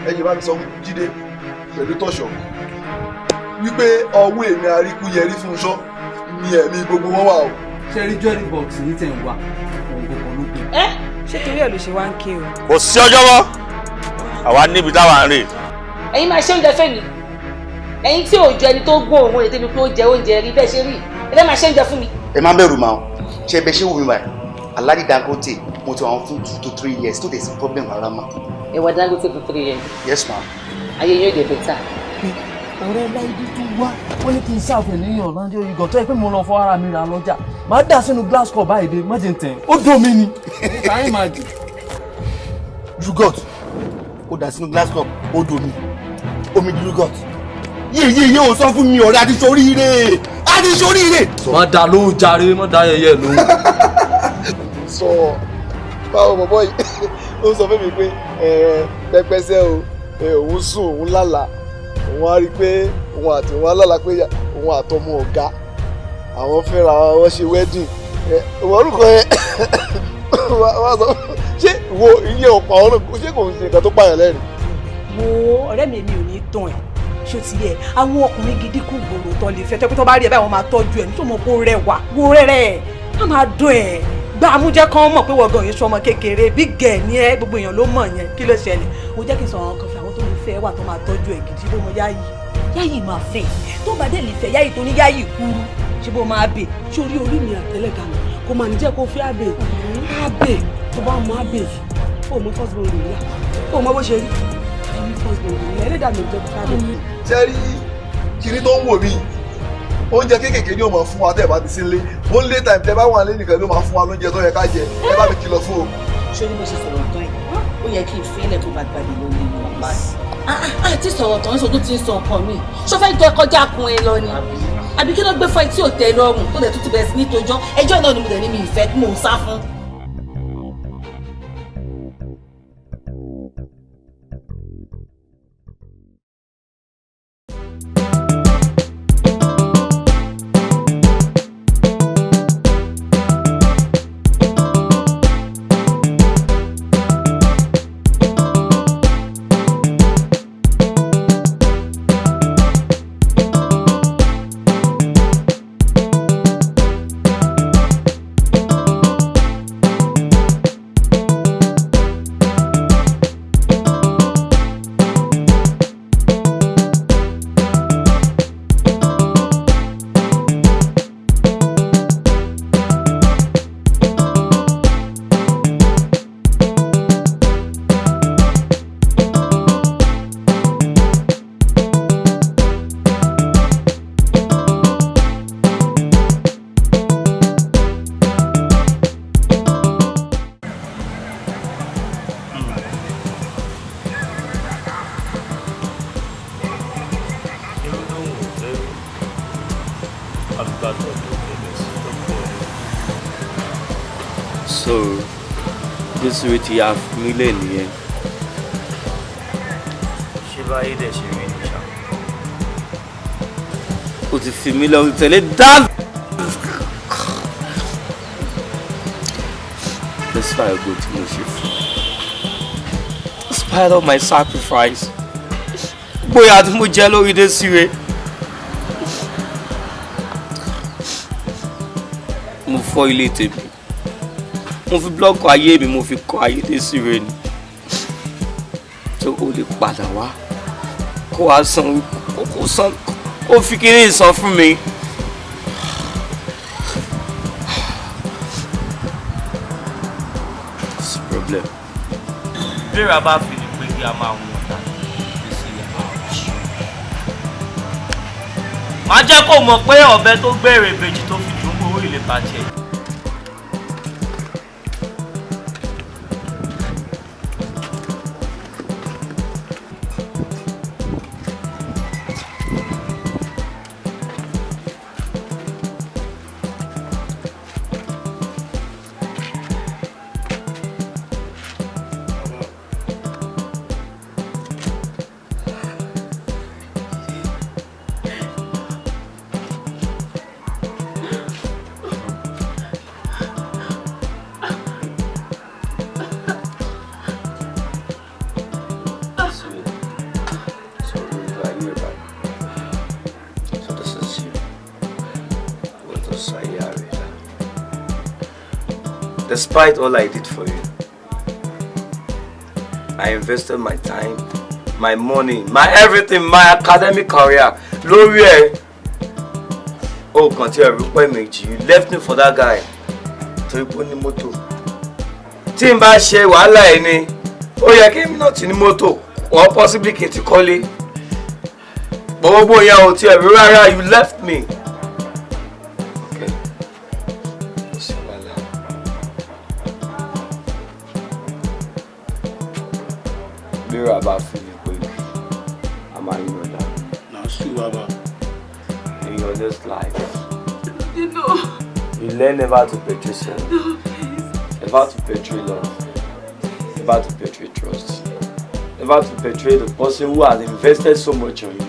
ẹ̀yin bá mi sọ fún Jídé pẹ̀lú tọ̀ṣọ̀ wípé ọwọ́ èmi àríkú yẹrí fún iṣọ́ ni ẹ̀mí gbogbo wọn wà o. ṣe rí jọ́lí box ní tẹ̀ ń wá ohun gbogbo ló gbé. ṣé torí ẹ̀ ló ṣe wá ń ké o. kò sí ọjọ́ mọ́ àwa níbi táwa ń rè. ẹ̀yin máa ṣe oúnjẹ fẹ́mi ẹ̀yin tí ò jẹ ẹni tó gbọ́ òun ètò ibi pé ó jẹ oúnjẹ rí bẹ́ẹ̀ ṣe rí ẹ fẹ́ máa ṣe oúnjẹ fún mi. ẹ má bẹ̀rù màá ṣe bẹ ṣé wù mí báyìí Alhaji Dangote mo ti wà wọn fún 2 to 3 years tó dé sí problem rárá mà. ẹ wà Dangote for 3 years. Yes ma. ayé yóò dé bẹ́tà. ọ̀rẹ́ láìdí tó wá wọ́n ní kí n ṣàfẹ́ níyàn láńjọ́ ìgàn tó yẹ pé mo lọ fọ ara mi ra lọ́jà máa dà sínú glass cup báyìí dé má jẹ́ tẹ̀ ó dùn mí ni. káyìn máa jù. Yugot ó dà sínú glass cup ó dùn mí omi di Yugot yíyí ò sọ fún mi ọ̀rẹ́ àti soríire àti soríire. má dà lóhùn jàre má dà yẹyẹ lóhùn. sọ báwo bọ̀bọ̀ yìí ó sọ fún mi pé pẹpẹsẹ o òun sùn òun lálàá òun á rí i pé òun àti òun á lálàá pé òun àtọmọ ọ̀gá àwọn fẹ́ra wọn ṣe wedding ìwọ orúkọ yẹn wá sọ ṣé wo iye ọ̀pá ọ̀run ṣé kò ń ṣe nǹkan tó pààyàn lẹ́rìn. wo ọ̀rẹ́ mi ò ní tán ẹ̀ ṣó ti yẹ àwọn ọkùnrin gidi kú gbòòrò tán lè fẹ́ tẹ́ pé tó bá rí ẹ báyìí wọ́n máa tọ́jú ẹ̀ nítorí mo kó rẹwà wo rẹ̀ á máa dùn ẹ̀ gba amújẹ́ kan mọ̀ pé wọ́gàn yìí sọmọ kékeré bí gẹ̀ ní ẹ gbogbo èèyàn ló mọ̀ yẹn kí ló ṣẹlẹ̀ o jẹ́ kí n sọ̀rọ̀ kan fún àwọn tó lè fẹ́ wà tó máa tọ́jú ẹ̀ gidi bó mo yáyì máa fẹ́ tó bá dé lè fẹ́ yáyì tó ní yáyì kúrú ṣé bó máa bè ṣé orí mi àtẹ́lẹ̀gà mi kò máa ní jẹ́ kó fi àbè tó bá mọ àbè yìí ó mọ first born lòun yà ó mọ bó ṣe rí ẹni first born lòun yà ẹlẹ́dàá mi ò jẹ́ kó fi àbè. ṣé rí kiri tó ń wò mí oúnjẹ kéékèèké ni ó máa fún wa tẹ́ ẹ bá ti sí ilé ó lé time tẹ́ bá wà lé nìkan ló máa fún wa lóúnjẹ tó yẹ ká jẹ ẹ bá mi kìlọ̀ fún o. ṣé ní mo ṣe sọ̀rọ̀ tán yìí ó yẹ kí n fi ilẹ̀ tó bá gbàdé lórí mi ọ̀pá àti sọ̀rọ̀ tán ń sọ tó ti ń sọ nǹkan mi ṣó fẹ́ jẹ́ kọjá kun ẹ lọ ni àbí kí ló gbé fún ẹ tí ò tẹ́ lọ́rùn tó dẹ̀ tó ti bẹ̀rẹ̀ sí ní tojọ́ ẹjọ́ náà ni mo dẹ̀ ní mi ìfẹ́ tí mò ń sá fún. So, this way to have million. Shiva ide shiri nisha. O ti fi mi lọ tẹ̀lé dan. Despite all good motion. Despite all my sacrifice. Bóyá tí mo jẹ́ lórí dé síre. Mo fọ́ ilé tèmi. Mo fi blọ́ọ̀kì ayé mi mo fi kọ́ ayé dé síre ni. Tó o lè padà wá. Kó wá san ó fi kiri sọ fún mi. What's the problem? Bẹ́ẹ̀rẹ̀ a bá fi ní pé kí a máa wọ̀n ọ̀tá ìgbésí ilẹ̀ máa wọ̀. Màá jẹ́ kó mọ̀ pé ọ̀bẹ tó gbèrè ìbejì tó fi dùn owó ilé bá tiẹ̀. despite all I did for you, I invested my time, my money, my everything, my academic career. Lórí ẹ, oh, continue to méjì. You left me for that guy. Torí pé ó ní mọ́tò. Tí n bá ṣe wàhálà ẹ ni, ó yẹ kí n náà ti ní mọ́tò, or possibly kí n ti kọ́lé. But gbogbo ìyá ò tiẹ̀ rí rárá, you left me. Okay. Ó sì wàhálà. Bí ra bá fi lè pè mí, a máa yí ọ̀dà. Baba. In your this life, You know. you learn never to betray self, No, please. never to betray love, never to betray trust, never to betray the person who has invested so much on you.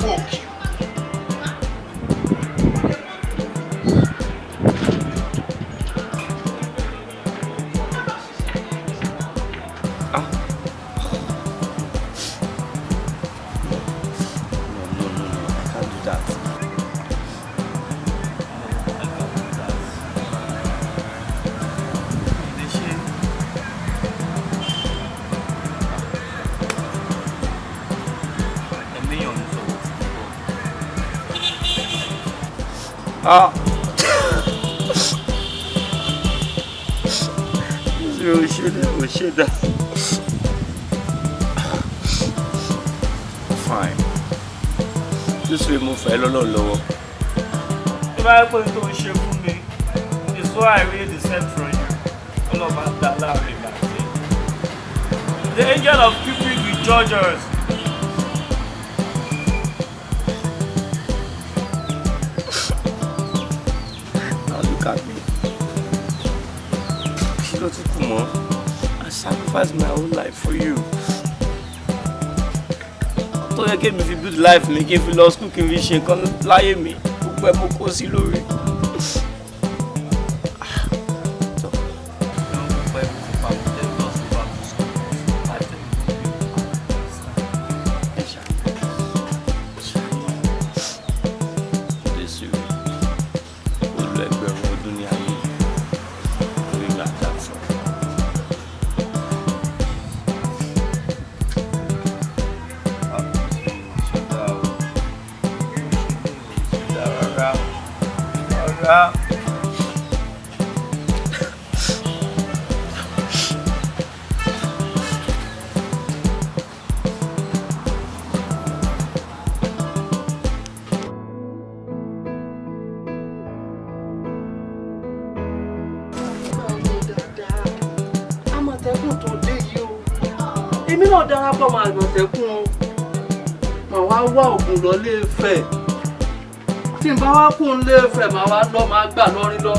Fuck you. Fine. This will move a lot lower. If I put it on shape for me, it's why I really descend from you. All about that loud. The angel of Cupid will judge us. Now look at me. You know, Kumo, I sacrificed my whole life for you. Tó yẹ kí mi fi build life mi, kí n fi lọ school, kí n fi ṣe nǹkan láyé mi, gbogbo ẹ̀ mo kó sí lórí. Èmi náà darapọ̀ mọ́ Àmọ̀tẹ́kùn o. Màá wá wá ògùn lọ Ilé-Ifẹ̀. Tí n bá wá kún Ilé-Ifẹ̀, màá wá lọ, màá gbà lọ́rin lọ.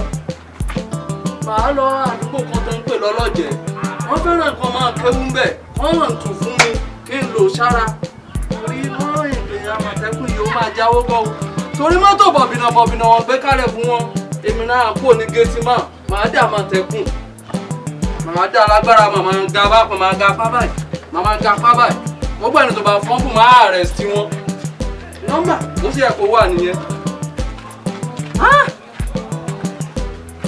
Màá lọ àdúgbò kan tó ń pè lọ́lọ́jẹ̀. Wọ́n fẹ́ràn nǹkan máa kéwú ńbẹ̀. Wọ́n hàn tù fún mi kí n lò sára. Torí mọ́ ìgbé Àmọ̀tẹ́kùn yìí ó máa jáwó gbọ́ o. Torí mọ́tò bọ̀bìnà wọn gbé kálẹ̀ fún wọn. Èmi náà kú ní géètì máa. Màá dé Àmọ̀tẹ́kùn. Màá dé alágbára, màá ga bákan, màá ga apá báyìí. Màmá ga apá báyìí. Gbogbo ẹni tó bá fọ́nbù máa arrest wọn. Nọ́mbà ó sì yẹ kó wà nìyẹn.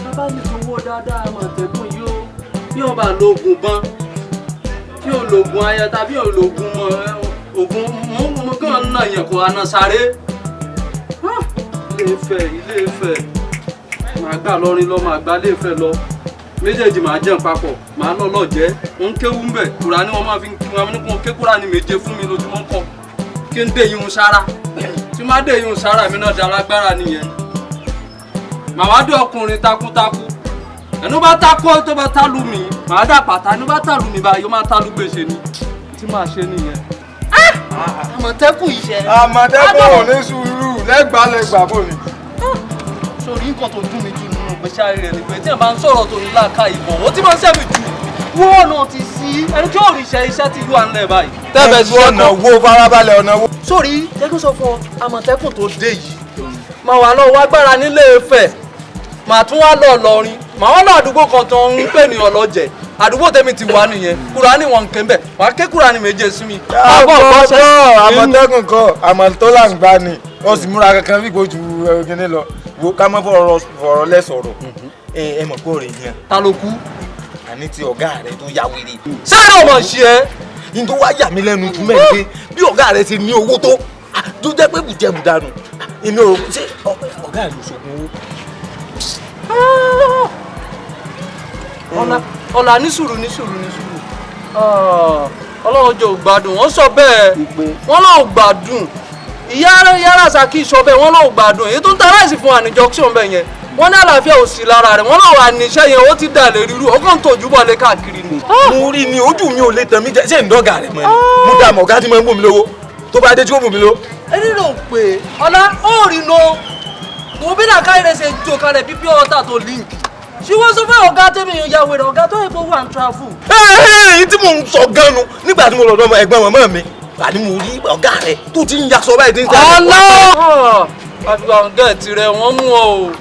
Bàbá ní owó dáadáa Àmọ̀tẹ́kùn yìí ó. Bí wọ́n bá lo oògùn bán, tí ò lo oògùn aya tàbí ò lo oògùn mọ́ kí wọ́n náà yẹn kó aná sáré. Ilé-Ifẹ̀. Màá gbà lọ́rin lọ, màá gbà Ilé-Ifẹ̀ lọ. Méjèèjì máa jẹun papọ̀, máa lọ lọ́jẹ́, wọ́n ń kéwú ń bẹ̀, Kùránì wọ́n máa fi kí wọn ní kí wọ́n ké Kùránì méje fún mi lójúmọ́ kọ́, kí n dé ihun sára, tí má dé ihun sára mi náà di alágbára nìyẹn. Màá wá dé ọkùnrin takuntakun, ẹnu bá takọ́ tó bá tálù mí, màá dà pàtà, ẹnu bá tálù mí báyìí, ó máa tálù gbèsè ni, tí màá ṣe nìyẹn. Àmọ̀tẹ́kùn iṣẹ́. Àmọ̀tẹ́kùn ò ní sùúrù lẹ́gbàá bò ní. Sórí nǹkan tó dùn mí jù nínú ìgbésí ayé rẹ̀ ni pé tí ẹ̀ bá ń sọ̀rọ̀ tó ní láàká ìbọn ó ti máa ń sẹ́mi jù wọ́n náà ti sí ẹni tí ò rí iṣẹ́ tí ìlú à ń lẹ̀ báyìí. Tẹ́bẹ̀ sí ọ̀nà wo farabalẹ̀ ọ̀nà wo. Sórí jẹ́kí sọ fún ọ Àmọ̀tẹ́kùn tó dé yìí màá wà lọ wá gbára nílé-Ifẹ̀ màá tún wá lọ lọrin màá wá lọ àdúgbò kan tó ń pè ní ọlọ́jẹ̀ àdúgbò tèmi ti wà nìyẹn Kùránì wọn kẹ́ ń bẹ̀ wàá ké Kùránì méje sí mi. Àmọ̀tẹ́kùn kọ́ Àmọ̀tọ́làǹgbá ni wọ́n sì múra kankan bí ìgbójú ẹ̀rọ̀gẹ́ni lọ wo ká mọ́ fọ̀rọ̀ lẹ́sọ̀rọ̀ ẹ mọ̀ pé ọ̀rẹ́ yẹn. Ta ló kú? Àní ti ọ̀gá rẹ̀ tó ya wèrè. Sáré ọmọ ṣe ẹ́. Ní tó wá yà mí lẹ́nu jù mẹ́rin pé bí ọ̀gá rẹ̀ ti ní owó tó jẹ́ pé bùjẹ́bù dànù. Èmi ò ṣe ọ̀gá rẹ̀ ṣògùn owó. Ọ̀la ní sùúrù. Ọlọ́run jẹ́ ògbádùn. Wọ́n sọ bẹ́ẹ̀. Wọ́n náà gbádùn. Ìyá Rasaki sọ bẹ́ẹ̀ wọ́n náà gbádùn. Èyí tó ń ta ráìsì fún àníjọ́ksọ̀n bẹ́ẹ̀ yẹn. Wọ́n ní àlàáfíà ò sí lára rẹ̀. Wọ́n náà wà níṣẹ́ yẹn ó ti dà lè ríru. Ó kàn ń tọ́jú bọ̀ lé káàkiri ni. Mo rí ni ojú mi ò lè tàn mí jẹ ṣé ìdọ́gà rẹ̀ mọ́ ni. Mo dà mọ̀ ọ̀gá tí mo ń bù mí lówó. Tó bá dé tí ó bù mí lówó. Ẹni ló ń pè é. Ọ̀la ó rí no. Mo bí nàka rẹ̀ ṣe jò kalẹ̀ bí pure water tó link. Ṣé wọ́n sọ fún ọ̀gá tẹ́mi yẹn ya wèrè ọ̀gá tó yẹ kó wà ń travel. Èyí tí mò ń sọ gan-an nígbà tí mo lọ dọ́mọ ẹ̀gbọ́n màmá mi. Àní mo rí ọ̀gá rẹ̀ tó ti ń yaṣọ báyìí tí ń sáré. Ọlọ́! Àfihàn gẹ̀ẹ́tì rẹ̀ wọ́n mú ọ o.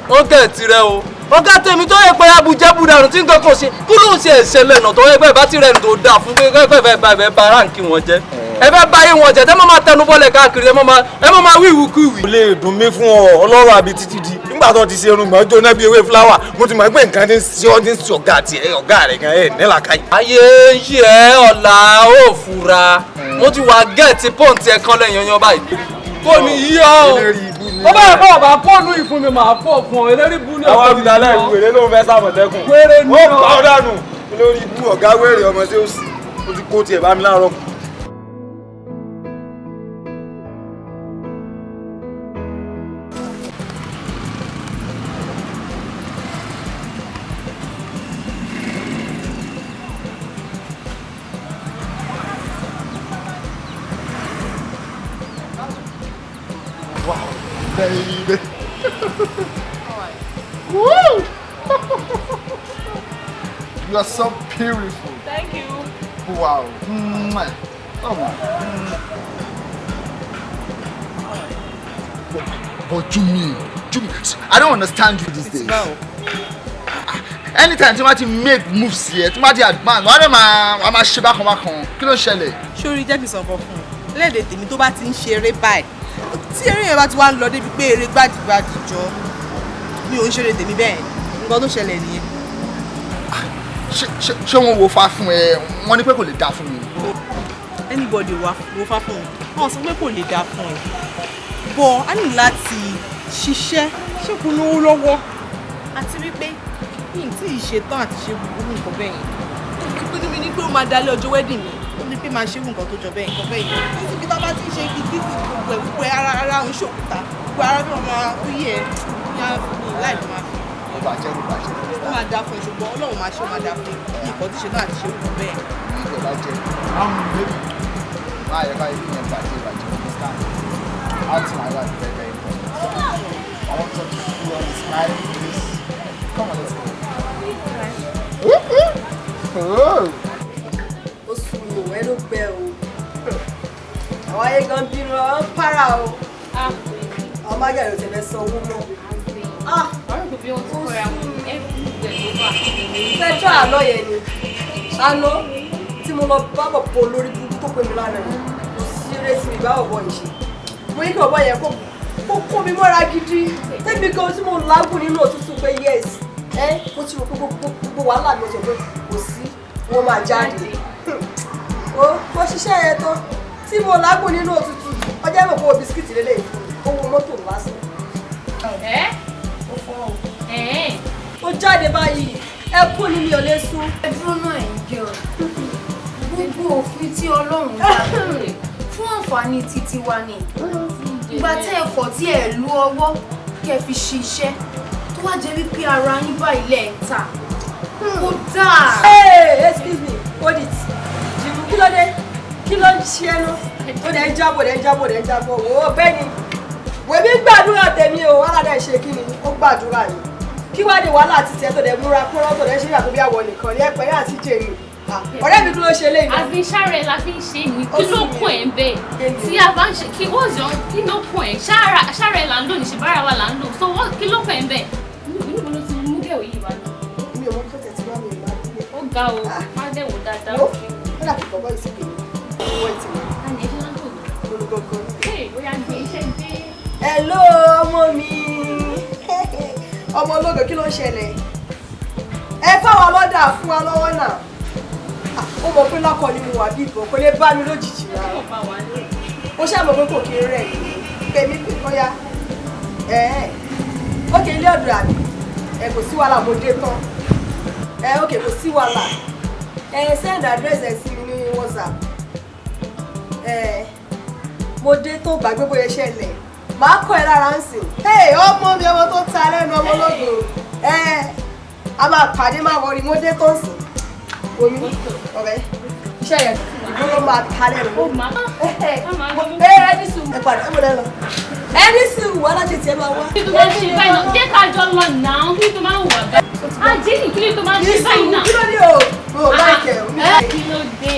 Wọ́n gẹ̀ẹ́tì rẹ̀ o. Ọ̀gá tèmi tó yẹ pé abujẹ́bu dànù tí nǹkan kan ṣe kí ló ń ṣe ìṣẹ̀lẹ̀ náà tó yẹ pé ìbá tí rẹ̀ ń tó dáa fún pé ẹ bá ráǹkì wọn jẹ́. Ẹ fẹ́ bá yé wọn jẹ́ tẹ́ mọ́ máa tẹnu bọ́lẹ̀ káàkiri ẹ mọ́ máa wíwú kú ìwì. Kò lè dùn mí fún ọ ọlọ́rọ̀ àbí títí di nígbà tó ti ṣe irun gbọ́n jóná bí ewé fúláwà mo ti mọ̀ pé nǹkan ti ń ṣe ọ́ ti ń ṣe ọ̀gá àti ọ̀gá rẹ̀ gan ẹ̀ nílà káyì. Ayé ń ṣe ẹ́ ọ̀la ó fura mo ti wà gẹ̀ẹ́tì pọ́ǹtì ẹ̀ kan lẹ́yìn ọyàn báyìí. Kò ní yí ọ́ ó bá yẹ kó ọba pọ́ọ̀nù ìfún mi máa pọ̀ fún ọ eléré bú ní àwọn olùdálẹ̀ ìwéré ló ń fẹ́ sàmọ̀tẹ́kùn. Wéré ní ó ọ. pa ọ́ dànù lórí ibú ọ̀gá wéré ọmọ tí ó sì ó ti kó tiẹ̀ bá mi láàárọ̀. Baby. Woo! You are so beautiful. Thank you. Wow. Mwah. Oh my. But Jumi, I don't understand you these days. Anytime tí wọ́n ti make moves here, tí wọ́n ti advance, wọ́n á máa ṣe bákan. Kí ló ṣẹlẹ̀? Sórí jẹ́ kí n sọ fún un. Lédè tèmi tó bá ti ń ṣeré báyìí. Tí eré yẹn bá ti wá ń lọ débi pé eré gbàdìgbàdì jọ mi ò ń ṣeré tèmi bẹ́ẹ̀ nǹkan tó ṣẹlẹ̀ nìyẹn. Ṣé wọ́n wo fa fún ẹ? Wọ́n ní pé kò lè dá fún mi. Anybody wo fa fún mi wọ́n sọ pé kò lè dá fún ẹ bọ́ a ní láti ṣiṣẹ́ ṣékù lówó lọ́wọ́ àti wípé kí n tí ì ṣetán àti ṣe gbogbo nǹkan bẹ́ẹ̀ yẹn pé níbi ní pé ó máa dalẹ̀ ọjọ́ wedding mi ó ní pé máa ṣe nǹkan tó jọ bẹ́ẹ̀ nǹkan bẹ́ẹ̀ yẹn títí bí tábà ti ń ṣe igi títí gbogbo ẹ̀ ara ń ṣòkúta gbogbo ara bí wọ́n máa yẹ ní láì ló máa fi. Ó bàjẹ́. Ó máa dá fún ẹ ṣùgbọ́n Ọlọ́run máa ṣe ó máa dá fún ẹ nǹkan tí ṣe náà àti ṣe nǹkan bẹ́ẹ̀. Ìjọ bàjẹ́. Baby. Máa yẹ káyọ̀ ìyẹn bàjẹ́. Understand? That's my life very, very important. I want to talk to you on this night, please. Come on, let's go. Ó sùn lò ẹ ló gbẹ o. Àwọn ayé gan bínú ọ para o. Ọmọ ajá yóò tẹ̀lé san owó mọ́. Ọ̀rọ̀ kò bí ohun tó kọ́ra mú everywhere ló wà. Fẹ́jọ́ àlọ́ yẹn ni. Àná tí mo lọ bá bọ̀ pọ̀ lórí burúkú tó pè mí lánàá yẹn. Kò sí eré tí mi bá ọ̀bọ yìí ṣe. Mo ní kí ọ̀bọ yẹn kó mi mọ́ra gidi. Tẹ́mi kan tí mo lágùn nínú òtútù pé yes. Mo ti rò pé gbogbo wàhálà mi ò tẹ̀ pé kò sí wọ́n máa jáde. Mo ṣiṣẹ́ yẹn tán tí mo lágùn nínú òtútù ọjọ́ ìmọ̀ kó bisikíìtì lélẹ̀ owó mọ́tò lásán. Ó fọ́ ọ. Ó jáde báyìí ẹkún ni mi ò lè sùn. Ẹ dúró náà ẹ̀ ń jẹ́ ọ. Gbogbo òfin tí Ọlọ́run dá fún àǹfààní títí wa ni. Ìgbà tẹ́ ẹ kọ̀ tí ẹ lu ọwọ́ kẹ́ fi ṣiṣẹ́ tó wá jẹ́ wípé ara yín báyìí lẹ̀ ń tà. Kò dáa. Excuse me, hold it. Jìbù kí ló dé? Kí ló ń ṣe ẹ́ náà? Ó dẹ̀ ń jábọ̀. Wò ó bẹ́ẹ̀ ni. Wèmí gbàdúrà tèmi o, aládàá ṣe kí ni? Ó gbàdúrà yìí. Kí wá dé wàhálà àti tiẹ̀ tó dẹ̀ múra pọ́nrọ́ tó dẹ̀ ṣe ìyàtọ̀ bí àwọ̀ nìkan ní ẹ̀pẹ́ àti jèrè. Ọ̀rẹ́ mi kí ló ṣe léyìn? Àfi ṣáàrẹ̀ la fi ń ṣe ni kí ló kún ẹ̀ ń bẹ̀? Tí a bá ń ṣe kí wọ́n jọ kí ló kún ẹ̀? Ṣáàrẹ̀ là ń lò ní ṣe bára wa là ń lò. So kí ló kún ẹ̀ ń bẹ̀? Inú ló ti mú gẹ̀wò yìí wá lọ. Mi ò mọ kí ó tẹ̀ tí wọ́n mi máa dúró. Ó ga o, má dẹ̀wò dáadáa. Ó dàbí bàbá ìsìnkú owó ẹ̀ ti mọ̀. A ní ẹjọ́ láńtò ní. Olùgbọ̀ngàn. Bóyá ní iṣẹ́ ń dé. Hello ọmọ mi. ọmọ ológo kí ló ń ṣẹlẹ̀ ẹ fáwọn ọlọ́dà fún wa lọ́wọ́ náà ó mọ̀ pé lọ́kọ̀ ni mo wà bí ìbọn kò lè bá mi lójijì rárá ó ṣàmọ̀ pé kò kí ń rẹ̀ pèmí pé bóyá ókè ilé ọ̀dọ̀ àbí kò sí wàhálà mo dé tán ókè kò sí wàhálà send address ẹ sí mi ní WhatsApp mo dé tó gbàgbé bóyá ṣẹlẹ̀ màá kọ́ ẹ lára ń sìn ọmọ mi ọmọ tó ta lẹ́nu ọmọ ológo a máa pàdé máa wọrí mo dé tó ń sìn omi ọ̀rẹ́ iṣẹ́ yẹn ìgbóró máa ta lẹ́nu ẹni sùn ẹ padà ẹ mọ̀ lẹ́nu ẹni sùn wà láti tiẹ̀ máa wá. kí ló máa ń ṣe báyìí náà jẹ́ ká jọ lọ náà kí ló máa ń wà bẹ́ẹ̀. àjíǹkì kí ló máa ń ṣe báyìí náà. kí ló dé o láìkẹ́ o. kí ló dé.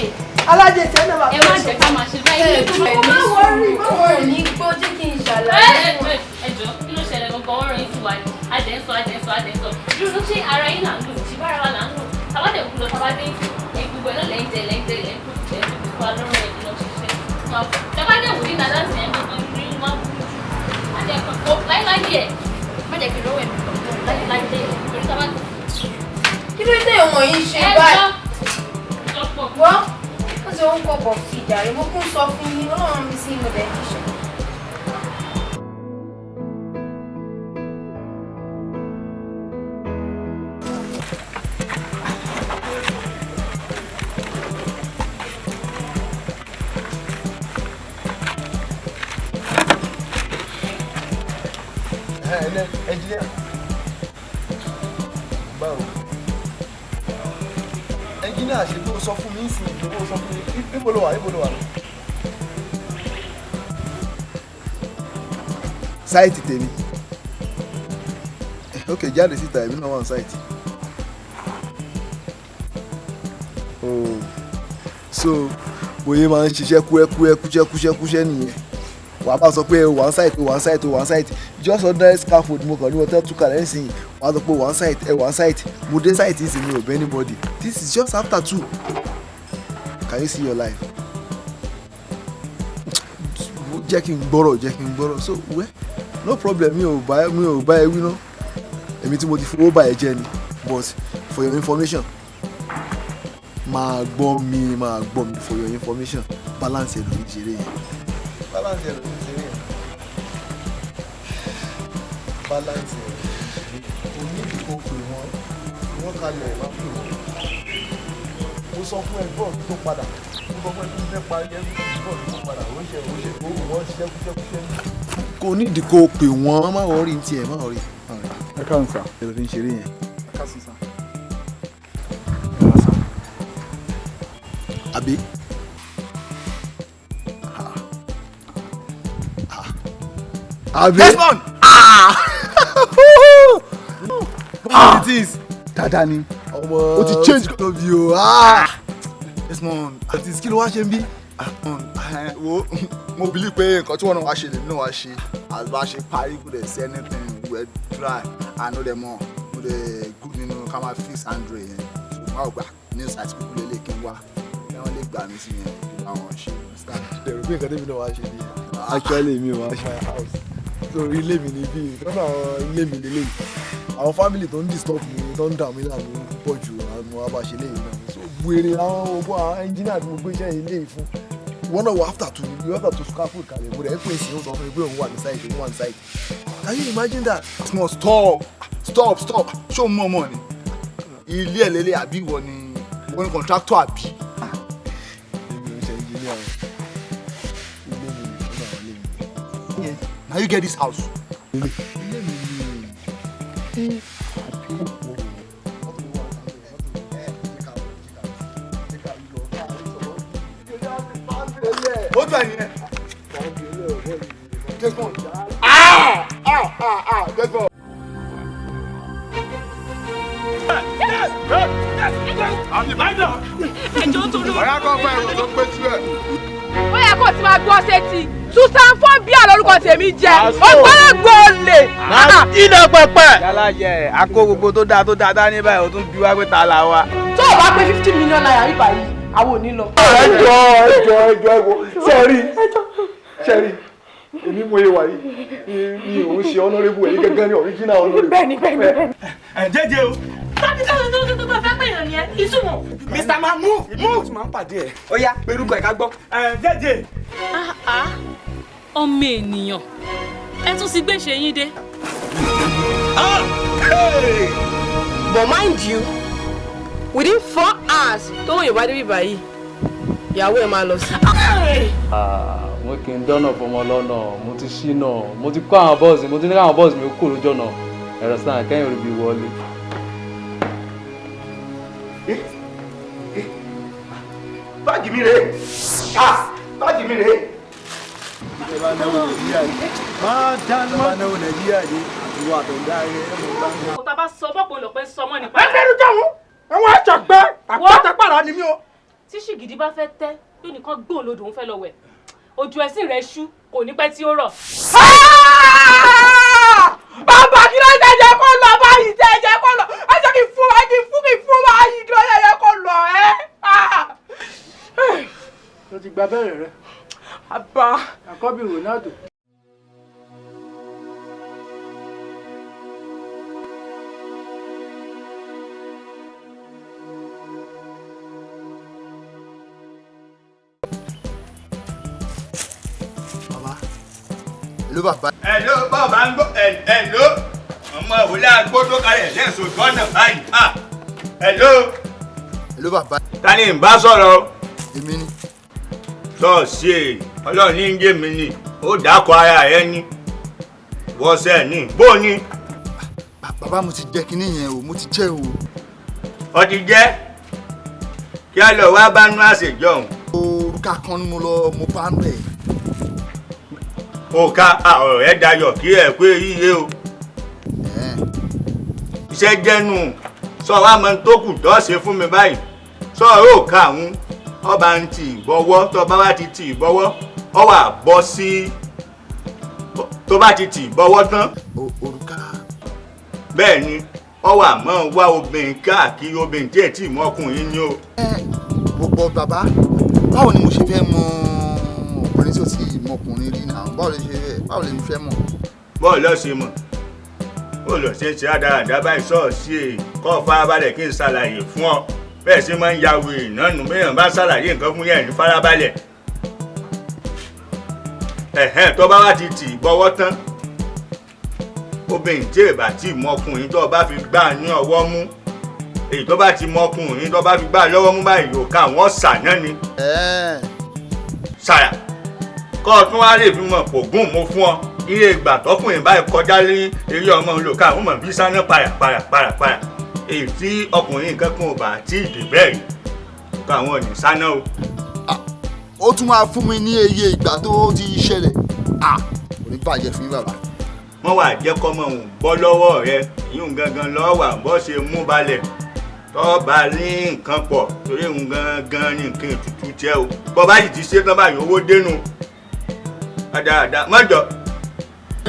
alájẹ tẹ náà máa ẹ má jẹ́ ká máa ṣe báyìí. má wọrí ní gbọ́ jẹ́ kí n ṣàlàyé. ẹ jọ kí ló ṣẹlẹ̀ gangan ọ̀rọ̀ yìí ti wà ní adẹ́sọ dúró ṣé ara yín là ń lò ṣé bára wa là ń lò tàbádẹ́ òkú lọ tàbádẹ́ gbogbo ẹ̀ náà lẹ́yìn tẹ̀ wà lọ́rọ̀ ẹ̀ lọ ṣiṣẹ́ tàbádẹ́ òkú ní dada sí ẹ̀ gbogbo ní wọn kú láíláí ẹ̀ má jẹ́ kí n rọ́wọ́ ẹ̀ láíláí ẹ̀ torí tàbádẹ́. kí ló dé ọmọ yìí ṣe báyìí. wọ́n ó ṣe ń kọ̀ bọ̀ sí ìjà rẹ̀ mo kún sọ fún yín ọlọ́run mi sí ìmọ̀lẹ́ iṣẹ́. Engineer. Báwo. Engineer ṣe tó sọ fún mi ń sìn tó sọ fún mi níbo ló wà. Sáìtì tèmi. Ok, jáde síta èmi náà wà ní sáìtì. Oh, so bóyá máa ń ṣiṣẹ́ kúṣẹ́ nìyẹn. Wàá bá sọ pé one site just under scaffold mo kàn ní wọ́n tẹ́ túkà lẹ́yìn sìn wàá sọ pé one site mo dé site yìí sì mi ò bẹ́ anybody this is just after 2 can you see your life jẹ́ kí n gbọ́rọ̀ so wẹ́ no problem mi ò bá ẹ wí ná èmi tí mo ti fowó bá ẹ jẹ ni but for your information máa gbọ́ mi for your information balance ẹ̀ lórí ìṣeré yẹn. Balance ẹ̀ onídìí kò pè wọ́n kalẹ̀ wá pè wọ́n. Mo sọ fún ẹ bọ́ọ̀lù tó padà mo sọ fún ẹ tó fẹ́ parí ẹ bọ́ọ̀lù tó padà wọ́n ṣiṣẹ́ kúṣẹ́. Kò nídìí kò pè wọ́n má wọrí tiẹ̀ má wọrí. Ẹ káàsán sà. Ẹ lọ fi ń ṣeré yẹn. Ẹ káàsán sà. Àbí. Desmond! It is. Dada ni. O ti change kind of you. Desmond, it is kí ló wá ṣe ń bí? Mo believe pé nǹkan tí wọ́n náà wá ṣe lèmi náà wá ṣe. As bá ṣe parí kò dẹ̀ sí anything we try. I know them all. Mo dẹ̀ good nínú ká máa fix Andre yẹn. So máa gbà ní site kúkú lélẹ̀ kí n wá. Ẹ wọ́n lè gbà mí sí yẹn kí wọ́n ṣe. Dẹ̀rù pé nǹkan tẹ́mi náà wá ṣe nìyẹn. Actually mi ò wá ṣe house. So ilé mi ni bíi ìtọ́nà àwọn ilé mi lélẹ̀ àwọn family tó ń disturb mi tó ń dà mí láàmú pọ̀ jù àwọn abáṣe lẹ́yìn náà so gbére àwọn ogun àwọn engineer tí mo gbé iṣẹ́ yìí léyìí fún one hour after two you have to scaffold kalẹ̀ mo rẹ̀ ń pè sí ó sọ fún mi pé òun wà ní site can you imagine that. Small stop ṣó mọ̀ mọ̀ ni ilé ẹ̀ lélẹ̀ àbí ìwọ ni wọ́n ní contractor àbí. èmi ò ṣe engineer ilé mi ni now you get this house. What do I need? Just one. Just one. Ó yẹ kó ti máa gbọ́ sétí Susan Fọ́bíà lórúkọ tèmi jẹ́ ògbólógbò olè. Ilé pẹpẹ. Yálàjẹ akó gbogbo tó dáa dání báyìí o tún bí wá pé ta la wa. Tó o bá pé 50 million naira nípa yìí àwọn ò ní lọ. ẹjọ ẹwọ sẹrí èmi mo yẹ wà yìí mi ò ń ṣe honourable ẹ̀yin gẹ́gẹ́ ní original honourable. bẹ́ẹ̀ni. Jẹ́jẹ́ o. Tọ́jú tó fẹ́ pè yàn nìyẹn, ìtumọ̀. Mr. Man move. Mo ti máa ń pàdé ẹ̀. Ó yá perúkọ ẹ̀ ká gbọ́. Jẹ́jẹ́. Ọmọ ènìyàn, ẹ tún ti gbé ṣe yín dé. But mind you, within 4 hours tó wọ́n ìwádìí bíbá yìí, ìyàwó ẹ̀ máa lọ sí. Mo kì í dáná fọmọ lọ́nà, mo ti ṣínà, mo ti kọ́ àwọn bọ́ọ̀sì, mo ti ní káwọn bọ́ọ̀sì mi kú lójú ọ̀nà. Ẹ̀rọ sáà kẹ́yìn orí bí wọlé. Báàgì mi rèé. Báàgì mi rèé. Ìjọba náwó Nàìjíríà ni. Máa dáná. Ìjọba náwó Nàìjíríà ni. Ìwà àtọ̀dá rẹ̀ ẹ̀ mọ̀ bá ń gbà. Kò tá bá sọ bọ́pọ̀ lọ́pẹ́ sọmọ́ nípa. Ẹ fẹ́rù jọ̀hún. Àwọn àjọgbẹ́ àpátápàrà ni mí o. Tí ṣìgìdì bá fẹ́ tẹ́, yóò nìkan gbóòn lodò ń fẹ́ lọ wẹ̀. Ojú ẹ̀sìn rẹ̀ ṣú, kò ní pẹ́ tí ó rọ̀. Bàbá kí ló jẹ́ kó lọ báyìí jẹ́ kó lọ. Ẹ jẹ́ kí n fún báyìí kí ló jẹ́ kó lọ ẹ́. Ló ti gba bẹ́rẹ̀ rẹ̀. Àbá. Àkọ́bí Ronaldo. Hello bàbá. Hello bàbá ń gbọ́ hello ọmọ ìwòlẹ́ agbódó kalẹ̀ lẹ́sùn gbọ́nà báyìí. Hello. Hello bàbá. Ta ni ń bá sọ̀rọ̀? Èmi ni. Sọ́ọ̀sì ọlọ́run ní ń jẹ́ mi ni ó dákọ̀ ara ẹ ní wọ́sẹ̀ ní bó ni. Bàbá mo ti jẹ kinní yẹn o mo ti jẹ o. Ó ti jẹ́ kí á lọ wá bá nú àṣejọ́. Òrùka kan ni mo lọ mo bá ń bẹ̀. Òka ọ̀rọ̀ ẹ̀ dayọ̀ kí ẹ pé yíyé o. Iṣẹ́ jẹ́nu sọ wá mọ tó kù tó ṣe fún mi báyìí sọ òka àwọn ọba ń tì bọ́wọ́ tó bá wá ti tì bọ́wọ́ ọ wà bọ́ sí tó bá ti tì bọ́wọ́ tán. Òrùka. Bẹ́ẹ̀ ni ọ wà mọ́ wá obìnrin káàkiri obìnrin tí ẹ̀ tí mọ́kùnrin ni o. Bọ̀ bàbá báwo ni mo ṣe fẹ́ mọ ọkùnrin tí ó ti mọkùnrin rí náà báwo lè fẹ́ mọ̀. Bọ́ọ̀ lọ ṣe mọ̀ ó lọ ṣe ṣe àdáradá báyìí ṣọ́ọ̀ṣì kọ́ farabalẹ̀ kí n ṣàlàyé fún ọ bẹ́ẹ̀ sì máa ń ya wèrè náà nù mẹ́yàn bá ṣàlàyé nǹkan fún yẹn ní farabalẹ̀. Tó bá wá ti tì bọ́wọ́ tán obìnrin tí èbà tí mọkùnrin tó bá fi gbá ní ọwọ́ mú èyí tó bá ti mọkùnrin tó bá fi gbá lọ́wọ́ mú báyìí yóò ká wọ́n ṣàyàn ni. Ṣàyà kọ́ ọ tún wá lè fi mọ̀ pògùn mú fún ọ iye ìgbà tọkùnrin báyìí kọjá ní eré ọmọ olùkọ́ àwọn ọmọ bíi sáná para èyí tí ọkùnrin nǹkan kan ò bá tí ì dé bẹ́ẹ̀ rí kó àwọn ọ̀nì sáná o. Ó tún máa fún mi ní iye ìgbà tó ti ṣẹlẹ̀ kò ní bàjẹ́ fún bàbá. Wọ́n wà jẹ́ kọ́mọ òun bọ́ lọ́wọ́ rẹ ìyún gangan lọ́wọ́ wà bọ́ ṣe mú balẹ̀ tọ́ba ní nǹkan pọ̀ torí òun gangan ní nǹkan ètùtù jẹ́ o bọ́ bá yìí ti ṣe tán báyìí owó dénú dáadáa mọ́jọ.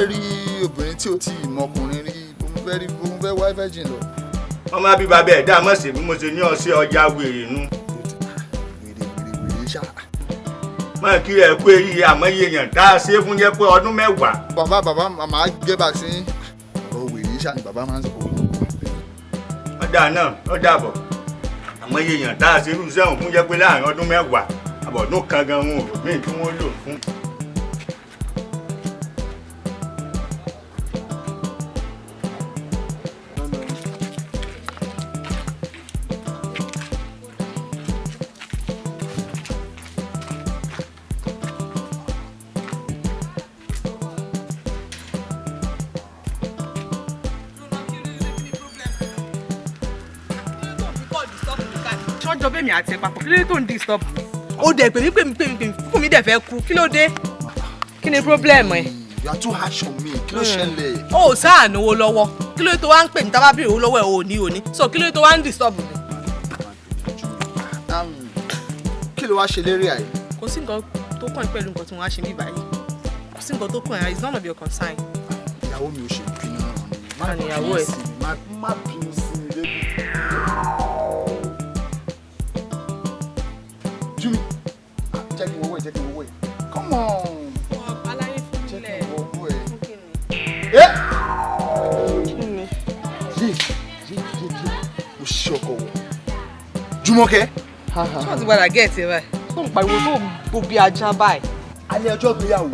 Ẹ rí obìnrin tí ó ti mọkùnrin rí bó fẹ́ wá virgin lọ. Wọ́n máa bí bàbá ẹ̀ dá mọ̀ sí bí mo ṣe ní ọṣẹ ọjà wèrè nu. Wèrè ṣá. Mọ̀ kí ẹ pé iye àmọ́ iye èèyàn tá a ṣe fún yẹ pé ọdún 10. Bàbá màmá gé bá sí ọ̀rọ̀ wèrè ṣá ni bàbá máa ń sọ. Ọjà náà ọjà bọ̀ àmọ́ iye èèyàn tá a ṣe irú sẹ́wọ̀n fún yẹ pé láàrin ọdún 10 àbọ̀dún kan gan wọn ò míì tí wọ́n lò fún. Ṣọ́jọ́ bẹ́ẹ̀ mi àti ẹ̀ papọ̀ kí ló dé tó ń disturb mi. Ó dẹ̀ pè mí fún mi dẹ̀ fẹ́ kú kí ló dé? Kí ni problem ẹ? You are too harsh on me. Kí ló ṣẹlẹ̀? Ó sáà náwó lọ́wọ́. Kí ló dé tó wá ń pè ní tábà bèrè owó lọ́wọ́ ẹ̀ òní? So kí ló dé tó wá ń disturb mi? Kí ló wá ṣe lérí àyè? Kò sí nǹkan tó kàn pẹ̀lú nǹkan tí wọ́n á ṣe ní báyìí. Kò sí nǹkan tó kàn ẹ́, it's none of your concern. Ìyàwó mi ò ṣe bínú náà ni. Má níyàwó ẹ̀. Má bínú sí mi lébù. Jumi, jẹ́ kí n wọ́wọ́ ẹ̀. Come on. Jẹ́ Mo ṣe ọkọ wọ. Jùmọ̀kẹ́. Ṣé wọ́n ti padà gẹ̀ẹ́tì ẹ báyìí? Tó ń pariwo tó ń bo bí ajá báyìí. Alẹ́ ọjọ́ ìgbéyàwó.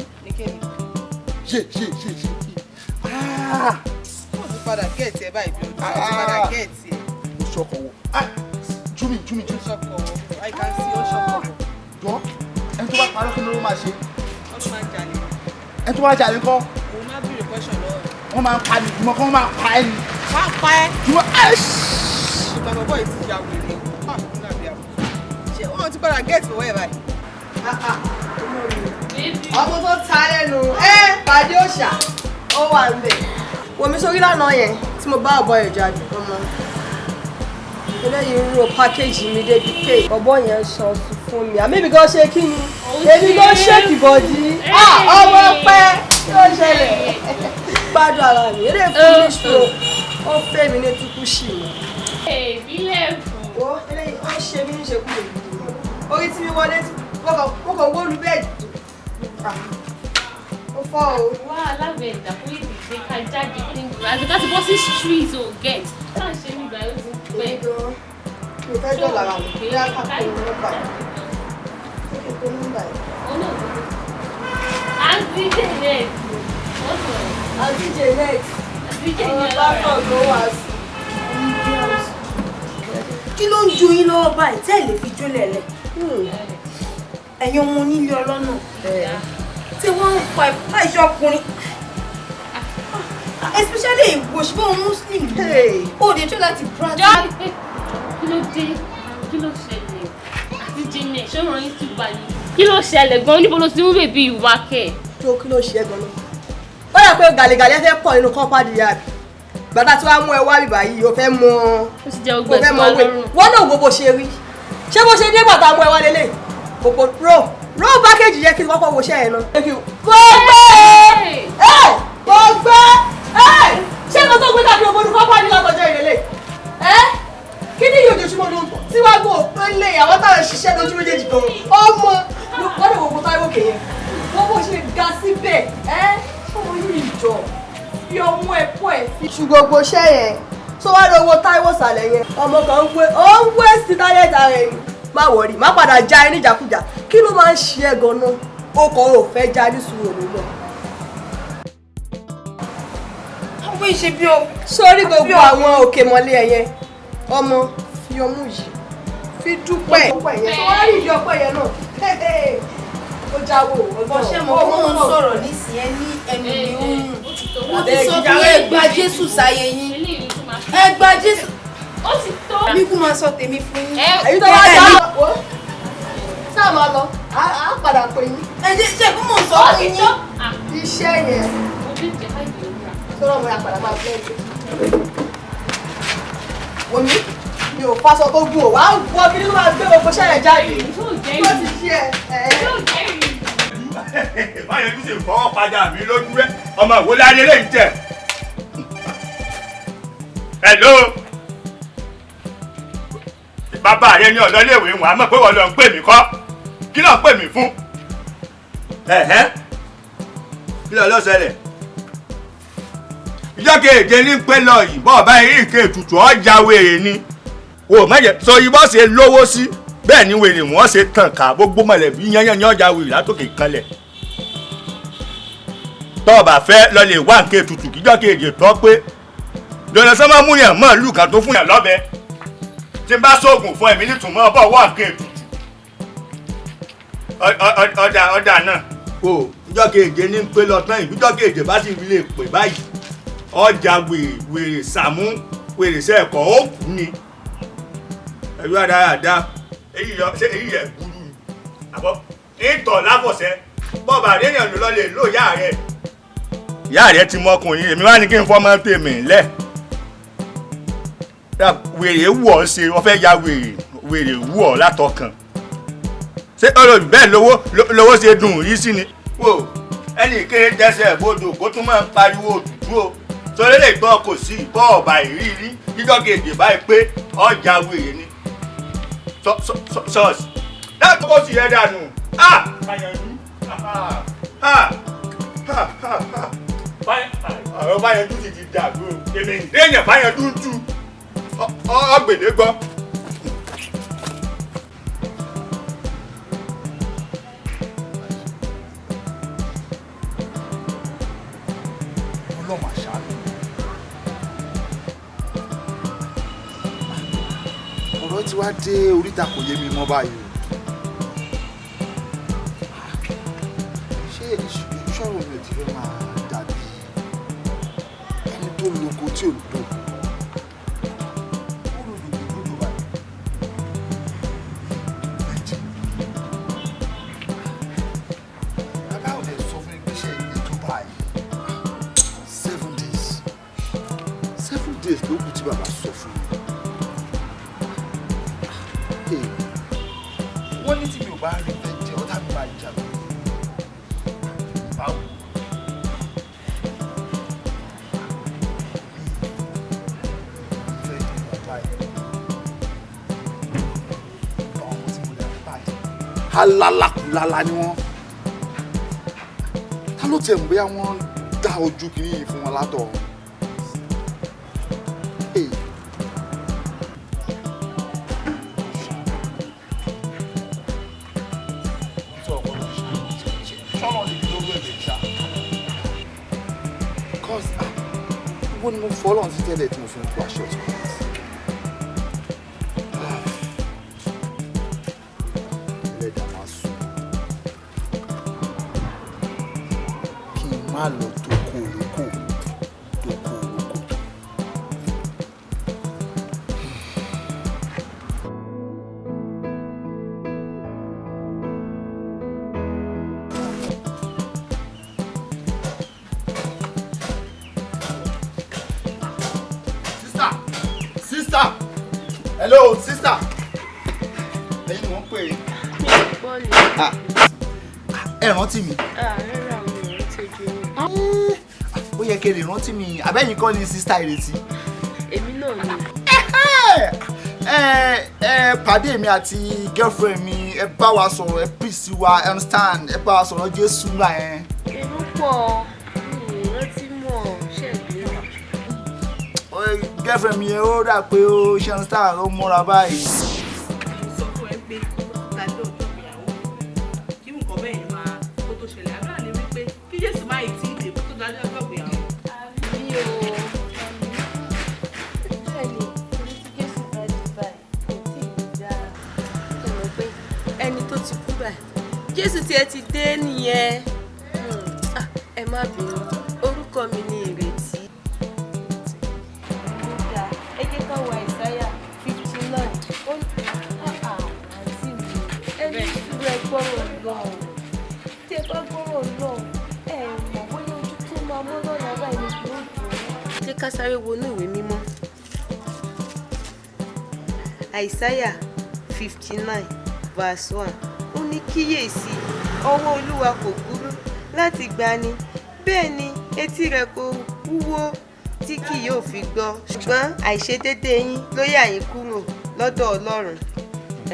Ṣé. Wọ́n ti padà gẹ̀ẹ́tì ẹ báyìí bí ọdún. Wọ́n ti padà gẹ̀ẹ́tì ẹ. Mo ṣe ọkọ wọ. Júmi. Ṣọkọ wọ. I can see ó ṣọkọ wọ. Jọ ẹni tó bá parọ́ kí ló máa ṣe? Wọ́n tún máa ń jalè. Ẹni tó bá jalè ńkọ́? Òun máa bèrè question lọ́wọ́. Wọ́n máa ń pa ni, Jùmọ̀kẹ́ wọ́n máa pa ẹ́ ni. Wọ́n á pa ẹ́. Jùmọ̀ Bàbá yìí ti ya wèrè. Ṣé wọ́n ti padà gẹ̀ẹ́tì lọ́wọ́ ẹ̀ báyìí? Ọmọ tó ta lẹ́nu pàdé òòṣà ó wà ń bẹ̀. Wòmí sórí lánàá yẹn tí mo bá ọ̀bọ yẹn jáde ọmọ. Eléyìí ń ro pákéjì mi débi pé ọ̀bọ yẹn sọ fún mi. Àmì mi gan ṣe kí ni? Èmi gan ṣèkì bọ̀dí. Ọmọ pẹ́ kí ló ṣẹlẹ̀? Gbádùn ara mi. Eré fún mi ṣo. Ó fẹ́ mi ní túkú ṣì mi. Ìbílẹ̀ fún. Ó eléyìí ó ṣe mí níṣe kúrò. Orí tí mi wọlé mo kàn wó lu bẹ́ẹ̀dì. Ó fọ́ o. Wá alábẹ̀ ìdàkúrò ìdíje ká jáde kí n gbòòrò àti ká ti bọ́ sí street o get. Ká ṣe mí ìgbà yóò ti pẹ́. Mi fẹ́ jọ lára mi. Bí a kà pé mo bá yìí. Ó kò tó nọ́mbà yìí. Àǹtí Janet. Àǹtí Janet. Ọ̀rọ̀ bá kàn ló wá sí. Kí ló ń ju yín lọ́wọ́ báyìí tẹ́ ẹ̀ lè fi jólẹ̀ lẹ̀? Ẹ̀yin ọmọ onílé ọlọ́nà tí wọ́n ń fa ìfúnpá ọkùnrin especially ìwòsíbọ̀ muslim ó dé tó láti practice. Kí ló dé? Kí ló ṣẹlẹ̀? Àti Janet ṣé ọ̀rọ̀ yín ti wà ní? Kí ló ṣẹlẹ̀ gan-an? Níbo ló ti mú bèbí ìwà kẹ̀? Tó kí ló ṣe é gan-an? Ó yẹ pé gàlégàlé fẹ́ pọ̀ nínú kọ́ńpáàdì yàrá. Bàtà tí wàá mú ẹ wá bíbá yìí o fẹ́ mọ wọ́n náà wo bó ṣe rí ṣé bó ṣe dé bàtà mú ẹ wá lélẹ̀ òpó ró pákéjì yẹ kí n kọ́kọ́ wo ṣẹ́ ẹ̀ náà. Gbogbo ṣé kò tó gbé tàbí òbòdù kọ́kọ́ ní látọjọ́ ìrẹ̀lẹ̀ kí ni ìyóò ojoojúmọ́ ló ń bọ̀ tí wàá gbọ́ òpin lè àwọn táwọn ṣiṣẹ́ lójú méjèèjì gan ọmọ lọ́dọ̀ gbogbo táwọn òkè yẹn wọ́n bó ṣe ga síbẹ̀ ọmọ yìí jọ fi ọmọ ẹ̀kọ́ ẹ̀ fi. ṣùgbọ́n gbogbo iṣẹ́ yẹn tó wá lówó Táíwò sàlẹ̀ yẹn ọmọ kan ń wé sí tálẹ́tà rẹ̀ ni má wọ̀rí má padà já ẹ níjàkújà kí ló máa ń ṣe ẹ gan-an o kò ò fẹ́ já ní sùúrù òun lọ. Àwọn ìṣe bí o. Sórí gbogbo àwọn òkè mọ́lé ẹ̀yẹn ọmọ fi ọmú yìí fi dúpẹ́. tó wá rí ìdí ọpẹ́ yẹn náà ó jáwó ọgbọ́n ṣé mo kọ́ ń sọ̀rọ̀ nísìnyẹn ní ẹnu mi ó ń mo ti sọ fún ẹ gba Jésù sáyé yín ẹ gba Jésù ó ti tó. mi kú máa sọ tèmi fún yín. èyí tó wá já wọ́ sáà máa lọ á padà pè yín. ẹ ṣe kó mò ń sọ fún yín. iṣẹ́ yẹn sọ́dọ̀ mo yà padà máa fẹ́ ẹ̀ wọ́n mi ò fásọ tó gùn ò wá wọ́n bí ló máa gbé gbogbo ṣẹ́yẹ̀ jáde tó ti ṣe ẹ̀. báyọ̀ tún ṣe fọwọ́ padà mí lójú rẹ̀ ọmọ ìwọlé ayé lè jẹ. hello bàbá rẹ ní ọ̀dọ́léèwé wọn àmọ́ pé wọ́n lọ ń pè mí kọ́ kí ló ń pè mí fún. kí ló lọ ṣẹlẹ̀ ìjọ kéde ní pé lọ yìí bọ́ọ̀ báyìí rí nǹkan ètùtù ọjà wèrè ni o mẹ́jẹ sọ yìí bọ́ ṣe lówó sí bẹ́ẹ̀ ni wèrè wọ́n ṣe tàn ká gbogbo mọ̀lẹ́bí yányán ní ọjà wèrè látòkè kanlẹ̀ tọ́ọ̀bà fẹ́ lọ lè wá nǹkan ètùtù kíjọ́ kéde tọ́ pé lọ́nà sọ́mọ́ mú yàn mọ́ ìlú kan tó fún yàn lọ́bẹ tí n bá sóògùn fún ẹ̀mí nítumọ̀ bọ̀ wá nǹkan ètùtù ọ̀dà náà o ìjọ kéde ní pé lọ tán ìbíjọ́ kéde bá sì lè pè báyìí ọjà wèrè sàmú wèrè sẹ́ẹ̀kọ́ ó kú ni ẹ̀rú àdáradá èyí yẹ gúrú ni àbọ̀ ìtọ̀ láfọ̀sẹ́ bọ́ọ̀bà àdéhùn ló lọ lè lò yá rẹ̀ ìyá rẹ̀ ti mọkùnrin èmi wá ní kí n fọ́mọ́ tèmi lẹ̀ wèrè wù ọ́ ṣe wọ́n fẹ́ ya wèrè wù ọ́ látọkàn ṣé ọlọ́dún bẹ́ẹ̀ lówó ṣe dùn rí sí ni wò ẹnì kéé dẹ́sẹ̀ bodò kó tún máa ń pariwo òtútù o torí lè gbọ́ kò sí bọ́ọ̀bà ìrírí jíjọ́ kejì báyìí pé ọjà wèrè ni ṣọ́ọ̀ṣì láti kó sì yẹ dànù ọ̀rọ̀ báyẹn dún ti dàgbò èmi ìdéyàn báyẹn dún tú ọ̀gbèdè gbọ́. ọlọ́run àṣàlù ọ̀rọ̀ tí wàá dé oríta kò yé mi mọ́ báyìí o ṣé ìṣòro mi ò ti fẹ́ máa dàbí ẹni tó lóko tí ò lóko ó lò lòdò báyìí bàbá ò lè sọ fún mi pé ṣe ètò báyìí 7 days ló kù tí bàbá sọ fún mi. wọ́n ní tí mi ò bá rí bẹ́ẹ̀ jẹ́ ọ̀tá mi máa jà mí. báwo. alálàkúlálá ni wọ́n ta ló tẹ̀ ń bóyá wọ́n dá ojú kìíní yìí fún wọn látọ̀. wọ́n ní mo fọ́lọ́ sí tẹ́lẹ̀ tí mo fi ń kó aṣọ tó kọ́ ẹlẹ́dàá máa sùn kí n má lọ tó kó olóko tó kó olóko. Hello, sister. Ẹ̀yin ni wọ́n pè é. Ẹ rántí mi. Rárá mi ò rántí ojú yín. Ó yẹ kí ẹ lè rántí mi. Àbẹ́yìn kọ́ ni sister Ìrètí. Èmi náà ni. Pàdé mi àti girlfriend mi ẹ bá wa sọ̀rọ̀ ẹ pèsè wa understand ẹ bá wa sọ̀rọ̀ Jésù náà ẹ. Èrò pọ̀ mi ò rántí mọ̀ ṣe ìgbéra. Girlfriend mi yẹn ó dà pé ó ṣe understand ó múra báyìí. sọ fún ẹ pé tàbí ọjọ́ ìyàwó kí nǹkan bẹ́ẹ̀ máa kó tó ṣẹlẹ̀ àdúrà ni wípé kí Jésù máa ì tí ì dé kó tó dájú ọjọ́ ìyàwó. Mi ò bẹ́ẹ̀ ni torí tí Jésù bá di báyìí kò tí ì dá ẹ mọ̀ pé ẹni tó ti kú báyìí Jésù tiẹ̀ ti dé nìyẹn. Ẹ má bínú orúkọ mi ni Ìrètí. Ẹ jẹ́ ká wo Àìsáyà 59 ó ní àǹtí mi ẹni ìṣúra ẹ gbọ́rọ̀ lọ tí ẹ bá gbọ́rọ̀ lọ ẹ mọ̀ bóyá ojú tó máa mọ́ lọ́la báyìí ni yóò dùn. Jẹ́ ká sáré wọnú ìwé mímọ́ Àìsáyà 59 verse 1 ó ní kíyèsí ọwọ́ Olúwa kò kúrú láti gbani bẹ́ẹ̀ ni etí rẹ̀ kò wúwo tí kì yóò fi gbọ́ ṣùgbọ́n àìṣedédé yín ló yà yín kúrò lọ́dọ̀ Ọlọ́run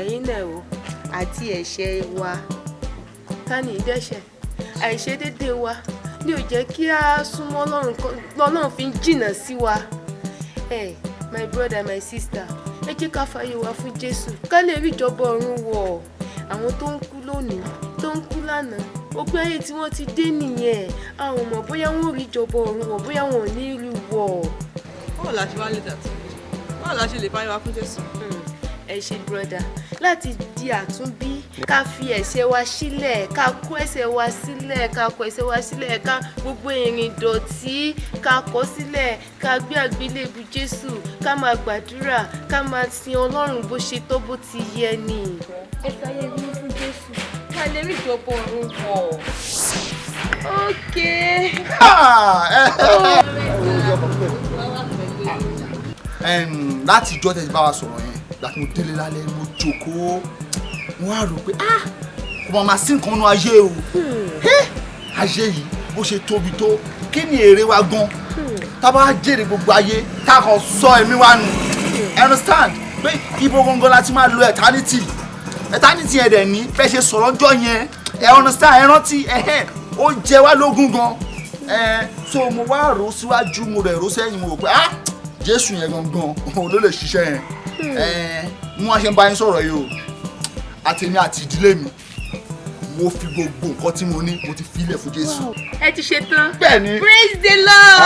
ẹ̀yin náà wò àti ẹ̀ṣẹ̀ wa ká ní ìdẹ́ṣẹ̀ àìṣedédé wa ni ò jẹ́ kí a súnmọ́ Ọlọ́run fi ń jìnnà sí wa. My brother my sister ẹ jẹ́ ká fààyè wa fún Jésù ká lè rí ìjọba ọ̀run wọ̀ àwọn tó ń kú lónìí tó ń kú lánàá òpin ayé tí wọ́n ti dé nìyẹn àwọn ọmọ bóyá wọ́n rí ìjọba ọ̀run wọ̀ bóyá wọn ò ní rí wọ̀. báwo la ṣe wá lè dàtí báwo la ṣe lè fààyè wa fún Jésù. ẹ ṣe brother láti di àtúnbí ká fi ẹ̀ṣẹ̀ wa sílẹ̀ ká kó ẹ̀ṣẹ̀ wa sílẹ̀ ká kó ẹ̀ṣẹ̀ wa sílẹ̀ ká gbogbo ìrìn dọ̀tí ká kọ̀ sílẹ̀ ká gbé àgbélébù Jésù ká máa gbàdúrà ká máa sin Ọlọ́run bó ṣe tó bó ti yẹ ni. ẹ fààyè mi fún Jésù ká lè rí ìjọba ọ̀run wọ̀. láti ìjọ́ tẹ̀sí bá wa sọ̀rọ̀ yẹn láti mo délé lálẹ́ mo jókòó mo wá rò pé kò máa sí nǹkan nínú ayé o ayé yìí bó ṣe tóbi tó kí ni èrè wa gan tá a bá jèrè gbogbo ayé tá a kàn sọ ẹ̀mí wa nù understand pé ibo gangan la ti máa lo eternity yẹn dẹ̀ ní bẹ́ẹ̀ ṣe sọ̀rọ̀ ọjọ́ yẹn ẹ understand ẹ rántí ó jẹ wá lógún gan so mo wá rò síwájú mo rẹ̀ rò sẹ́yìn mo rò pé Jésù yẹn gangan òun ló lè ṣiṣẹ́ yẹn mo wá ṣe ń bá yín sọ̀rọ̀ yìí o àtèmi àti ìdílé mi mo fi gbogbo nǹkan tí mo ní mo ti filẹ̀ fún Jésù. Ẹ ti ṣe tán. Bẹ́ẹ̀ni. Praise the Lord.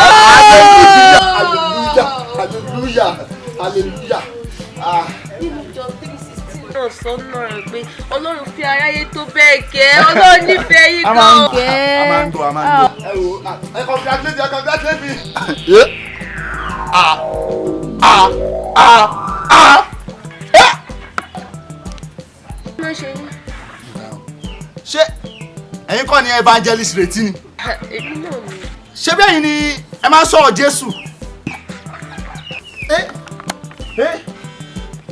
Hallelujah. Nínú ìjọ 316 náà sọ́nà rẹ̀ pé Ọlọ́run fi aráyé tó bẹ́ẹ̀ gẹ́ Ọlọ́run nífẹ̀ẹ́ yín gan. A máa ń gbọ́. Ẹ wo ẹ congratulate me. Ṣé ẹ̀yin kọ́ ni evangelist retí ni? Èmi náà ni. Ṣé bí ẹ̀yin ni ẹ máa ń sọ̀rọ̀ Jésù?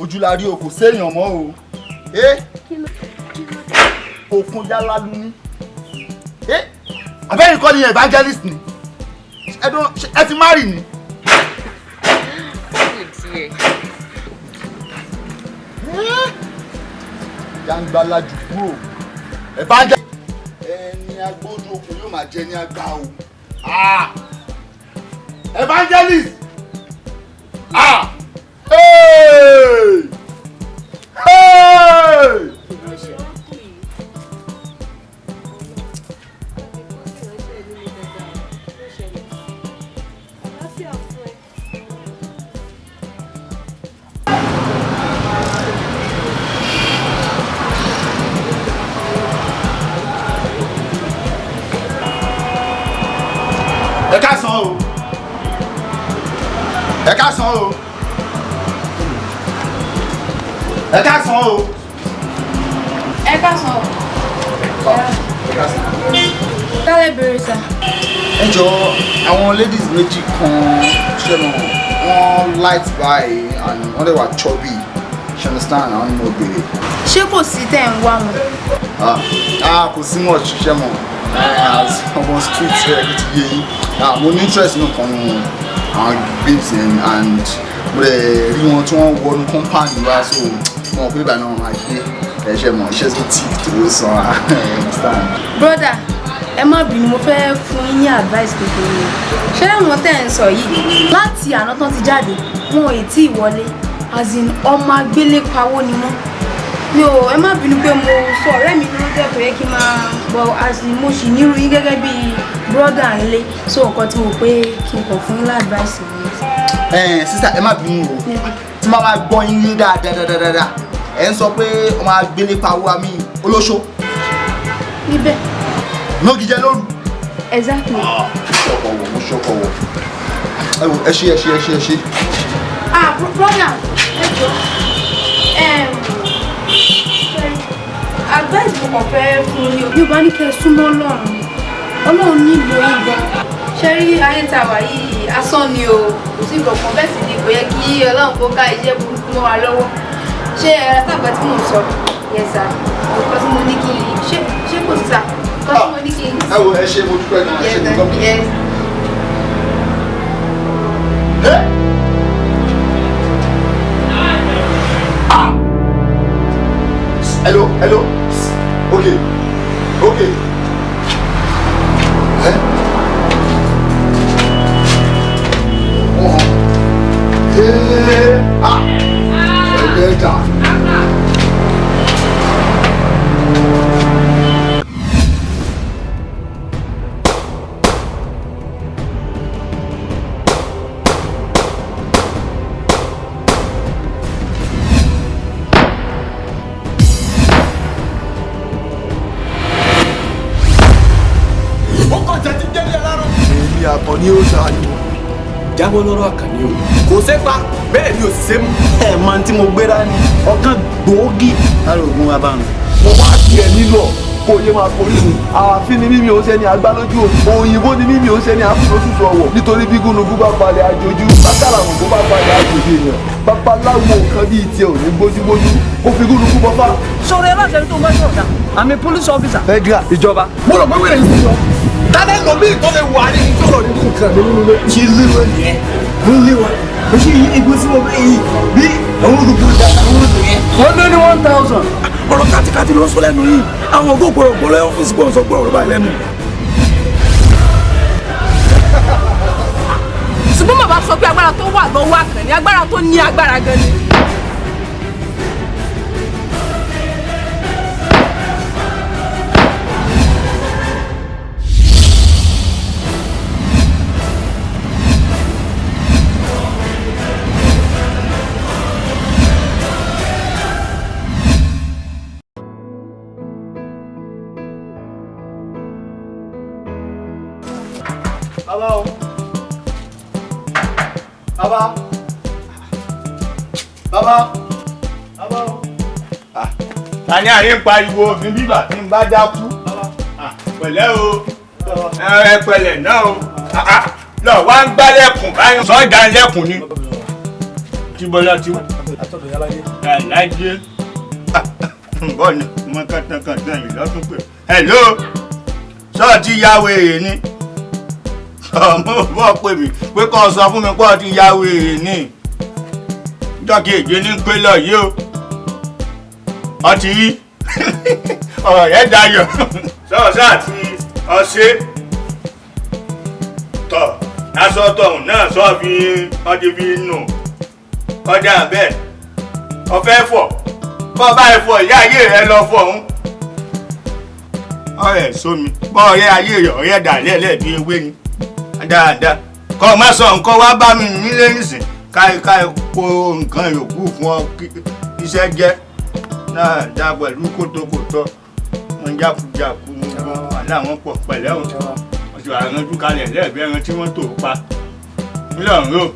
Ojú la rí o kò séèyàn mọ́ o. Òkun yálà lu ní. Àbẹ́yìn kọ́ ni evangelist ni? Ẹ ti marry ni? Jàǹgbàlà jù kúrò. Evangelist. Ẹni agbójú okùn yóò máa jẹ ní àgbà o. Evangelist. Hey! Ẹ káàsán o. Ẹ káàsán o. Ẹ káàsán o. Ẹ káàsán o. Tálẹ̀ bèrè sà. Ẹ jọ̀ọ́ àwọn ladies méjì kan ṣe mọ̀ wọ́n light by and wọ́n dẹ̀ wà chubby ṣe understand àwọn ni mo béèrè. Ṣé kò sí tẹ̀ ń wá wọn? Kò sí much ṣe mọ̀ as ọmọ street ṣe ẹ̀kú ti yé yín. Mo ní interest nínú kan nínú àwọn babes yẹn and mo lè rí wọn tí wọ́n wọnú compound wa so mo mọ̀ pé ìgbà náà máa gbé ẹ̀ṣẹ̀ mọ̀ iṣẹ́ tó tì tó sọ understand. Brother, ẹ má bínú mo fẹ́ fún yín ní advice kékeré. Ṣé àwọn tẹ̀ ń sọ yìí láti àná tán ti jáde wọn ò tí ì wọlé as in ọmọ agbélépawó ni wọ́n. Mi ò ẹ má bínú pé mo sọ ọ̀rẹ́ mi ló jẹ́ kò yẹ kí n máa bọ̀ as in mo sì nírú yín gẹ́gẹ́ bí brother ńlé so nǹkan tí mo pé kí n kàn fún yín láàdváìsì mi. Sister ẹ má bínú o tí máa gbọ́ yín yé dáadáa ẹ ń sọ pé ọmọ agbélépawó àmì olóṣó. Níbẹ̀. Lógi jẹ lóru. Exactly. Mo ṣọkọ̀wọ̀. Ẹ wo ẹ ṣe. Brother ẹ jọ advice mo kàn fẹ́ fún yín o. Bí o bá ní kẹ́ ẹ súnmọ́ Ọlọ́run nílò yín gan. Ṣé rí ayé tá a wà yìí asán ni o kò sí nǹkan kan bẹ́ẹ̀ sì ni kò yẹ kí Ọlọ́run kó ká iṣẹ́ burúkú mọ́ wa lọ́wọ́. Ṣé ẹ tàgbà tí mò ń sọ yẹ sà nǹkan tí mo ní kí ṣé kò sí sà nǹkan tí mo ní kí. Ẹ wo ẹ ṣe mo dúpẹ́ gan ẹ ṣe mo gbọ́. Hello. Okay. Àkànní ó ṣàyẹ̀wò jábọ́ lọ́rọ̀ Àkànní o kò sépa bẹ́ẹ̀ ni ò sì sé mú. Ẹ máa ń tí mo gbé dání ọ̀kan gbòógì lára ògùn wa bá mi. Mo wá sí ẹ nílò kó yé máa forí mi. Ààfin ni mímí ò sẹ́ni agbálójú òyìnbó ni mímí ò sẹ́ni àfúnlóṣùṣù ọ̀wọ̀ nítorí bí gúnugún bá balẹ̀ àjòjú bàtàlà ògùn bá balẹ̀ àjòjú èèyàn babaláwo nǹkan bíi tiẹ̀ ò ní gbójúgbójú ó fi gúnugún bọ́ fà. Sọ̀rọ̀ ẹ bá ṣe tó ń bá ṣe ọ̀dà àmì police officer. Federal ìjọba. Mo rò pé wẹ́rẹ̀ yìí sọ. Tálẹ̀ lọ bí ìtọ́lẹ̀ wà ní ìtọ́lọ̀ ní nǹkan mi nínú ilé. Ṣé ilé wọn nìyẹn? Mo ń lé wọn. Mo ṣe igbó tí mo bẹ́ yìí bí àwọn olùkọ́ ìjà àwọn olùkọ́ yẹn. Wọ́n lé ní 1000. Ọ̀rọ̀ kàtìkàtì ló ń sọ lẹ́nu yìí. Àwọn ògbó gbọ́dọ̀ gbọ́dọ̀ ọ́fíìsì gbọ́dọ̀ sọ gbọ́dọ̀ báyìí lẹ́nu. wá sọ pé agbára tó wà lọ́wọ́ Àkànní agbára tó ní agbára gan ni. Baba o. Baba. Baba. Baba o. Ta ni àárín pariwo òfin bíbà tí n bá dákú? Pẹ̀lẹ́ o. Ẹ pẹ̀lẹ́ náà o. Lọ wá ń gbálẹ̀kùn báyọ̀. Sọ́ọ̀dà lẹ́kùn ni. Tí bọ́lá ti wá. Àtọ̀dọ̀ Yálájé. Yálájé. Bọ́ọ̀ni mo kàtàkàtà yìí lọ́tún pé. Hello. Sọ́ọ̀tì yáwé èyí ni. Ọmọ bọ́ pè mí pé kọ́ sọ fún mi pọ́ ti ya wèrè ní ìjọ́kì èjì ní pé lọ yìí o ọtí yí ọ̀rọ̀ yẹn dayọ̀ sọ́ọ̀sá àti ọ̀ṣẹ́ tọ̀ aṣọ tọ̀hún náà sọ fi ọdí fi nù ọjà bẹ́ẹ̀ ọ̀fẹ́ fọ̀ bọ́ bá ẹ fọ ìyá ayé rẹ lọ fọ̀ ọ̀hún ọ̀rẹ́ sómi bọ́ ọ̀rẹ́ ayé rẹ̀ ọ̀rẹ́ dà lẹ́ẹ̀lẹ́ẹ̀bí ewé ni dáadáa kọ́ má sọ nǹkan wá bá mi nílé nísìn káìkáì kó nǹkan yòókù fún ọ iṣẹ́ jẹ́ dáadáa pẹ̀lú kótókótó wọn jákujàku aláwọn pọ̀ pẹ̀lẹ́ òun ọ̀sẹ̀ àránjú kalẹ̀ lẹ́ẹ̀bí ẹran tí wọ́n tò pa ńlọrọ̀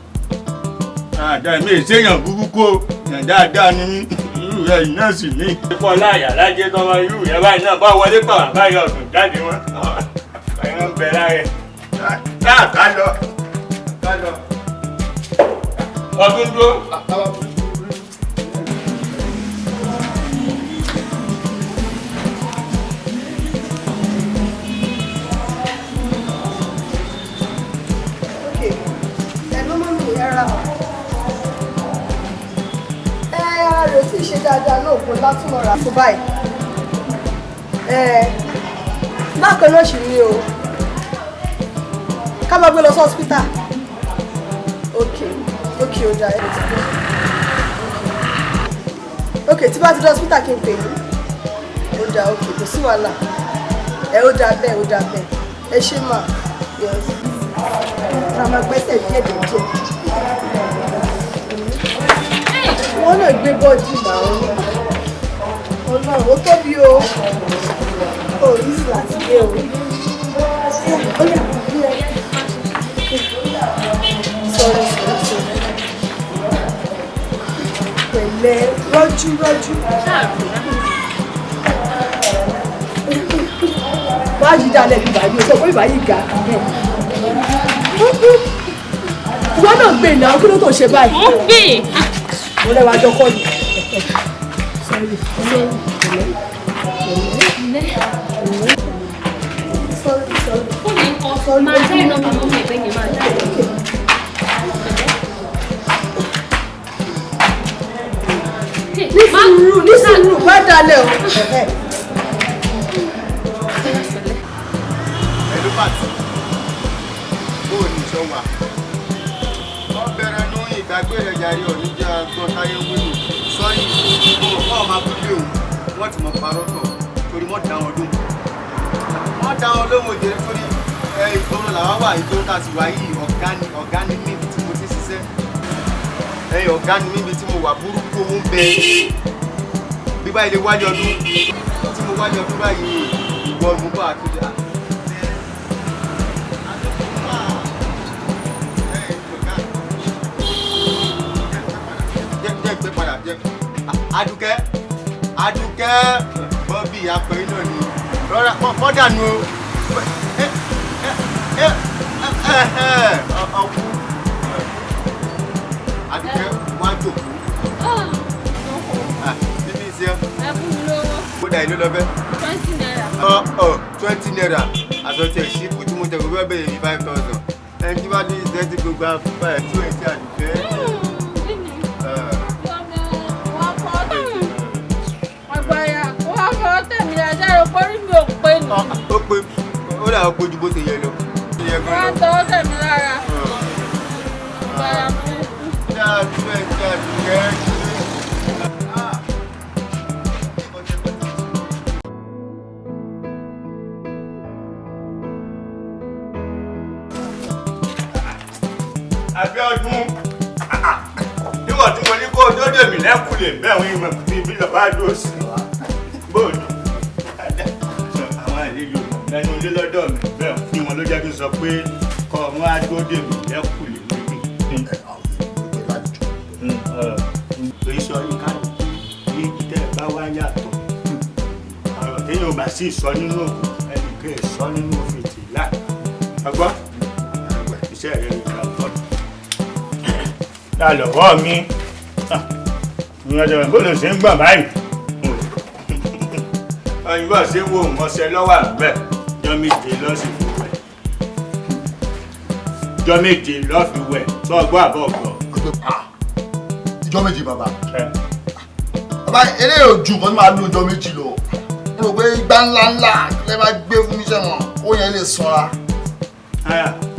dáadáa mi èsèyàn burúkú yàn dáadáa ní irú rẹ̀ yìí náà sì ní. pípọ̀ láàyà lájẹ́ tọmọ irú rẹ̀ báyìí náà bá wọlé pàwọ́ báyìí ọ̀sùn jáde wọn ẹran ń bẹ láàrẹ̀. Ká lọ. Ọdún dúró. Ẹ̀gbọ́n mọ́ mi ẹ̀ra. Ara rẹ̀ tí ì ṣe dáadáa náà kò látúmọ̀ rà fún báyìí. Bákan náà ṣì ní o. Ká máa gbé lọ sí hospital. Ok, ó dáa ẹ̀ ti gbé. Ok, tí bá ti dé hospital kí n pè yín. Ó dáa, ok, kò sí wàhálà. Ó dáa bẹ́ẹ̀. Ẹ ṣé mà. Ra máa gbẹ́sẹ̀ díẹ̀. Wọ́n náà gbé bọ́ọ̀dì náà. Ọlọ́run ó tóbi o. Ó yí sí láti gbé o. Ó yà sorry. Pẹ̀lẹ́ rọ́jú. Wàá yí dalẹ̀ bí báyìí o sọ pé báyìí ga. Wọ́n náà gbé náà kí ló tó ṣe báyìí. Ó gbé. Mo lẹ́wọ̀ àjọ kọ́ ni. Sorry. Máa dá iná mi mọ́ mi ẹ̀gbẹ́ yẹn máa dá iná. Ní sùúrù bá dalẹ̀ o. Ẹ̀lú pàtó bóò ní ìṣọ́ wa wọ́n bẹ̀rẹ̀ ní ìgbàgbé rẹ̀ yàrí òní jẹ́ agbọ́n táyé wíwò sọ́rí ọmọ fún ọmọ abúlé òun wọ́n ti mọ̀ parọ́ tọ̀ torí wọ́n dá wọn lóhùn òjèrè torí ìgboro làwọn wà ìgboro tá a sì wá yìí ọ̀gá ni mí tí mo ti ṣiṣẹ́ ọ̀gá ni mí tí mo wà burúkú owó ń bẹ bí báyìí lè wájú ọdún tí mo wájú ọdún báyìí ìwọ ọdún bá a tó dé. Adúkẹ́ bọ́bí apẹ̀ iná ni rọra mọ́dànù ọkú Adúkẹ́ wá jòkó bíbí iṣẹ́ kódà ìlú lọ́fẹ́ 20 naira. 20 naira àtọ́tẹ̀ ṣíkù tí mo tẹ̀ gbogbo ẹ̀bẹ̀ yìí 5,000 ẹni tí wọ́n ní ìṣẹ́ ti gbogbo àfẹ́ 20 Adúkẹ́. Ó pé ó dà ó pójú bó ṣe yẹ lọ. Wọ́n tọwọ́ tẹ̀mí lára. Abíọ́dún níwọ̀n tí mo ní kó dódè mí lẹ́kùlé bẹ́ẹ̀ ìmọ̀ bí lọ́ba dùn sí bóòlù àwọn àlejò lẹ́nu ilé lọ́dọ̀ mi bẹ́ẹ̀ ni wọn ló jẹ́ kí n sọ pé kọ́ wọn á dódè mí lẹ́kùlé níbi. èyí sọ yìí kálukú ní tẹ́ ẹ bá wá yàtọ̀ ọ̀rọ̀ téèyàn ò bá sì sọ nínú òkú ẹnìkan ẹ̀ sọ nínú fìtílà ọgbọ́n iṣẹ́ rẹ̀ rẹ̀ kà tọ́jú. lọ́wọ́ mi ìrìnàjò bó ló ṣe ń gbọ̀n báyìí òyìnbó ṣe wo mọ̀ọ́sẹ̀ lọ́wọ́ àgbẹ̀ jọ méje lọ́sì fi wẹ̀ jọ méje lọ́ fi wẹ̀ tó ọgbọ́ àbọ̀ ọgbọ́. ìjọ méje bàbá bàbá eléyìí ò ju nǹkan tí máa lo ìjọ méjì lọ mo rò pé igbá ńlá lè máa gbé fún mi sẹ́wọ̀n ó yẹn lè sanra.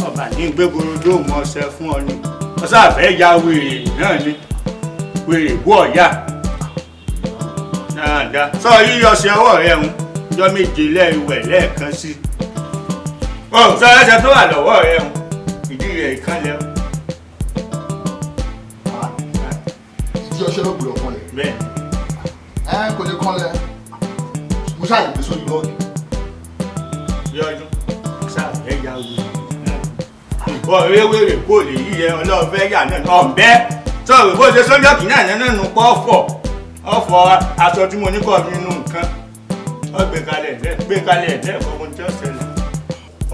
ọba ní gbégbórodó mọ̀ọ́sẹ̀ fún ọ ni wọ́n sáfẹ́ ya wèrè náà ni wèrè bú ọ̀yà dáadáa sọ yíyọ ṣe ọwọ́ rẹ̀ ń jọ méje lẹ́ẹ̀wẹ̀ lẹ́ẹ̀kan sí ọ sọ ẹsẹ̀ tó wà lọ́wọ́ rẹ̀ ń ìdí rẹ̀ ìkànlẹ̀ ìdí ọṣẹ ló gbọ́dọ̀ kanlẹ̀ bẹ́ẹ̀ kò lè kanlẹ̀ mo ṣáà gbé sórí lọ́ọ̀dù. yọjú sáfẹ́ ya wèrè bọ́ ewéwèrè kò lè yí ẹ ọlọ́ọ̀fẹ́ yà náà ọ̀bẹ sọ̀rọ̀ bó ṣe sọ́jọ́ kìíní àná nínú pọ́ ọ̀fọ̀ aṣọ tí mo ní kọ́ nínú nǹkan ọ gbé kalẹ̀ ẹ̀dẹ́ ọmọ tí ó ṣẹlẹ̀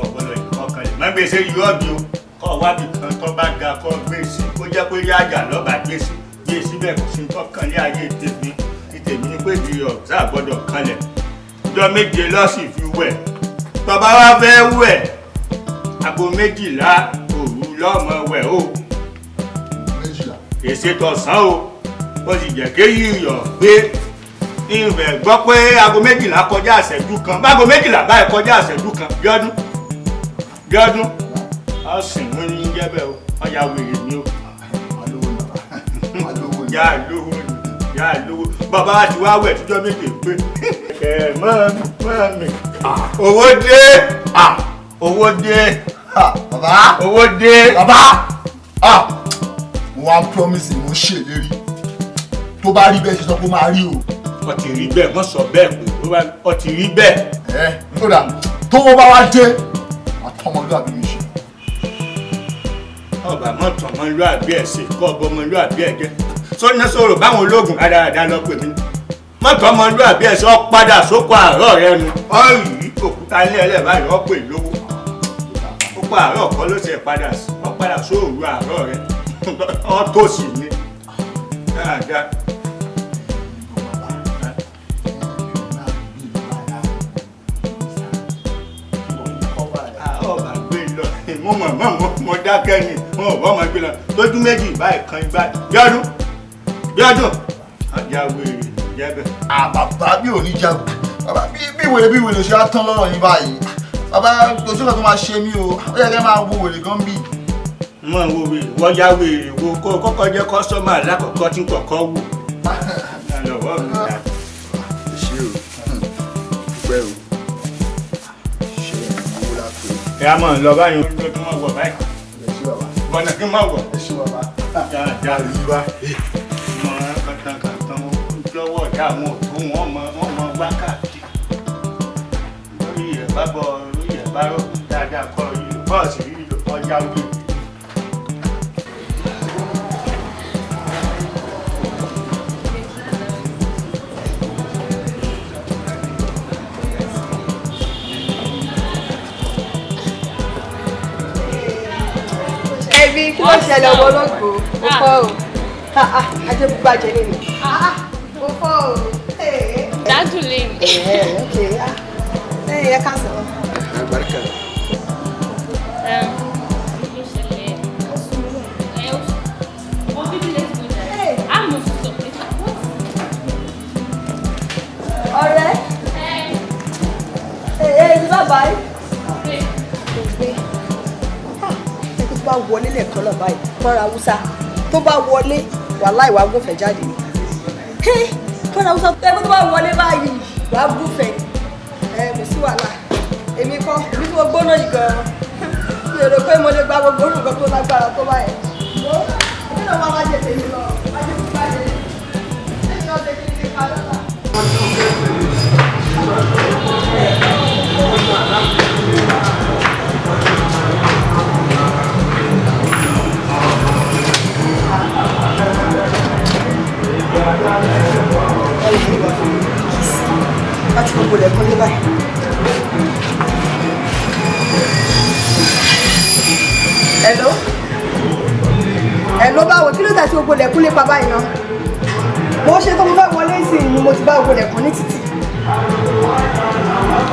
ọ̀gbọ́dọ̀ ìkọkànlẹ̀ má gbèsè yìí ọ̀bì o kọ́ wábì kan tó bá ga kọ́ gbèsè kó jẹ́ pé rí àjà lọ́ba gbèsè gbé síbẹ̀ kò sí tọ́kàn ní ayé tèmi ní pé di ọ̀sá gbọ́dọ̀ kanlẹ̀ ọjọ́ méje lọ́sì fi wẹ̀ tọ́ba wá fẹ́ wẹ̀ aago 12 òru lọ́mọ wẹ̀ o èsè tọ̀sán o ó sì jẹ́ kéyìí yọ̀ gbé ìrẹ̀ gbọ́ pé aago 12 kọjá àṣẹ́jú kan báago 12 báyìí kọjá àṣẹ́jú kan Bíọ́dún ọ̀sìn ló ní jẹ́bẹ̀ o ọ̀yà wèrè ni o yà á lówó bàbá wa ti wá wẹ̀ tíjọ́ méje pé mọ́ mi owó dé bàbá owó dé bàbá mo wá promise mo ṣèlérí tó bá rí bẹ́ẹ̀ ṣe sọ pé ó máa rí o. ó ti rí bẹ́ẹ̀ wọ́n sọ bẹ́ẹ̀ pé ó ti rí bẹ́ẹ̀. kódà tó wọ́n bá wá dé àtọmọlúwàbí mi ṣe. ọba mọ́tò ọmọlúwàbí ẹ̀ ṣe kọ́ ọba ọmọlúwàbí ẹ̀ jẹ́ sọ́ni sọ̀rọ̀ báwọn ológun dáadáa lọ pè mí mọ́tò ọmọlúwàbí ẹ̀ ṣe ọ́ padà sóko àárọ̀ rẹ nu ọ́ yìí òkúta ilé ẹlẹ́ báyìí ọ́ pè lówó sóko àárọ̀ kọ́ ló ṣe padà ọ́ padà sóòrù àárọ̀ rẹ ọ́ tó sì ní dáadáa. mo dákẹ́ ni mo ò bọ́ ọmọ gbé lọ lójú méjì báyìí kan gbá Bíọ́dún àjáwé jẹ́bẹ̀. bàbá bí ò ní jagun bàbá bí wèrè ṣe á tán lọ́rọ̀ yín báyìí bàbá kò sí ọ̀kan tó máa ṣe mí o ó yẹ kẹ́ máa wo wèrè gan bí. mo wo wèrè wọ́n já wèrè wo kó kọ́kọ́ jẹ́ kọ́sọ́mà lákọ̀ọ́kọ́ tí kọ̀ọ̀kan wò. lọ́wọ́ mi dá. ṣé o pẹ́ o ṣé owó la pé. ẹ á mọ̀ lọ báyìí ó tún mọ̀ wọ̀ báyìí. bọ̀nà kí n má wọ̀. ẹ ṣé bàbá. dáadáa rí bá mọ kàtàkàtàn lọ́wọ́ ìyá àwọn òtún wọn mọ wákàtí lórí ẹ̀ bá bọ̀ lórí ẹ̀ bá rọ̀ dáadáa kọ́ bọ́ọ̀sì rí ọjà wí. ẹbí kí ló ṣẹlẹ̀ ọmọ olóògbé ó fọ́ o ajé gbogbo àjẹ lè mi ó fọ́ o. dájú lè mi. ẹ ká sọ. àgbàríkà. ọ̀rẹ́ ní bàbá yìí. bá wọlé lẹ́ẹ̀kan náà báyìí fọ́nra haúsá tó bá wọlé wàláhì wàá gúnfẹ̀ jáde ni. kọ́nà ó sọ pé tó bá wọlé báyìí wàá gúnfẹ̀ kò sí wàhálà èmi kọ́ èmi tí mo gbóná yìí gan-an mi ò rò pé mo lè gba gbogbo nǹkan tó lágbára tó báyìí. èmi náà máa jẹ tèmi lọ wájú tó bá jẹ èmi náà jẹ kí n ti pa lọ́la. láti gbogbo lẹ́kọ́ lé báyìí. Hello báwo kí ló tà sí gbogbo lẹ́kún lépa báyìí náà mo ṣe tó mo fẹ́ wọlé sí ni mo ti bá gbogbo lẹ́kún ní títì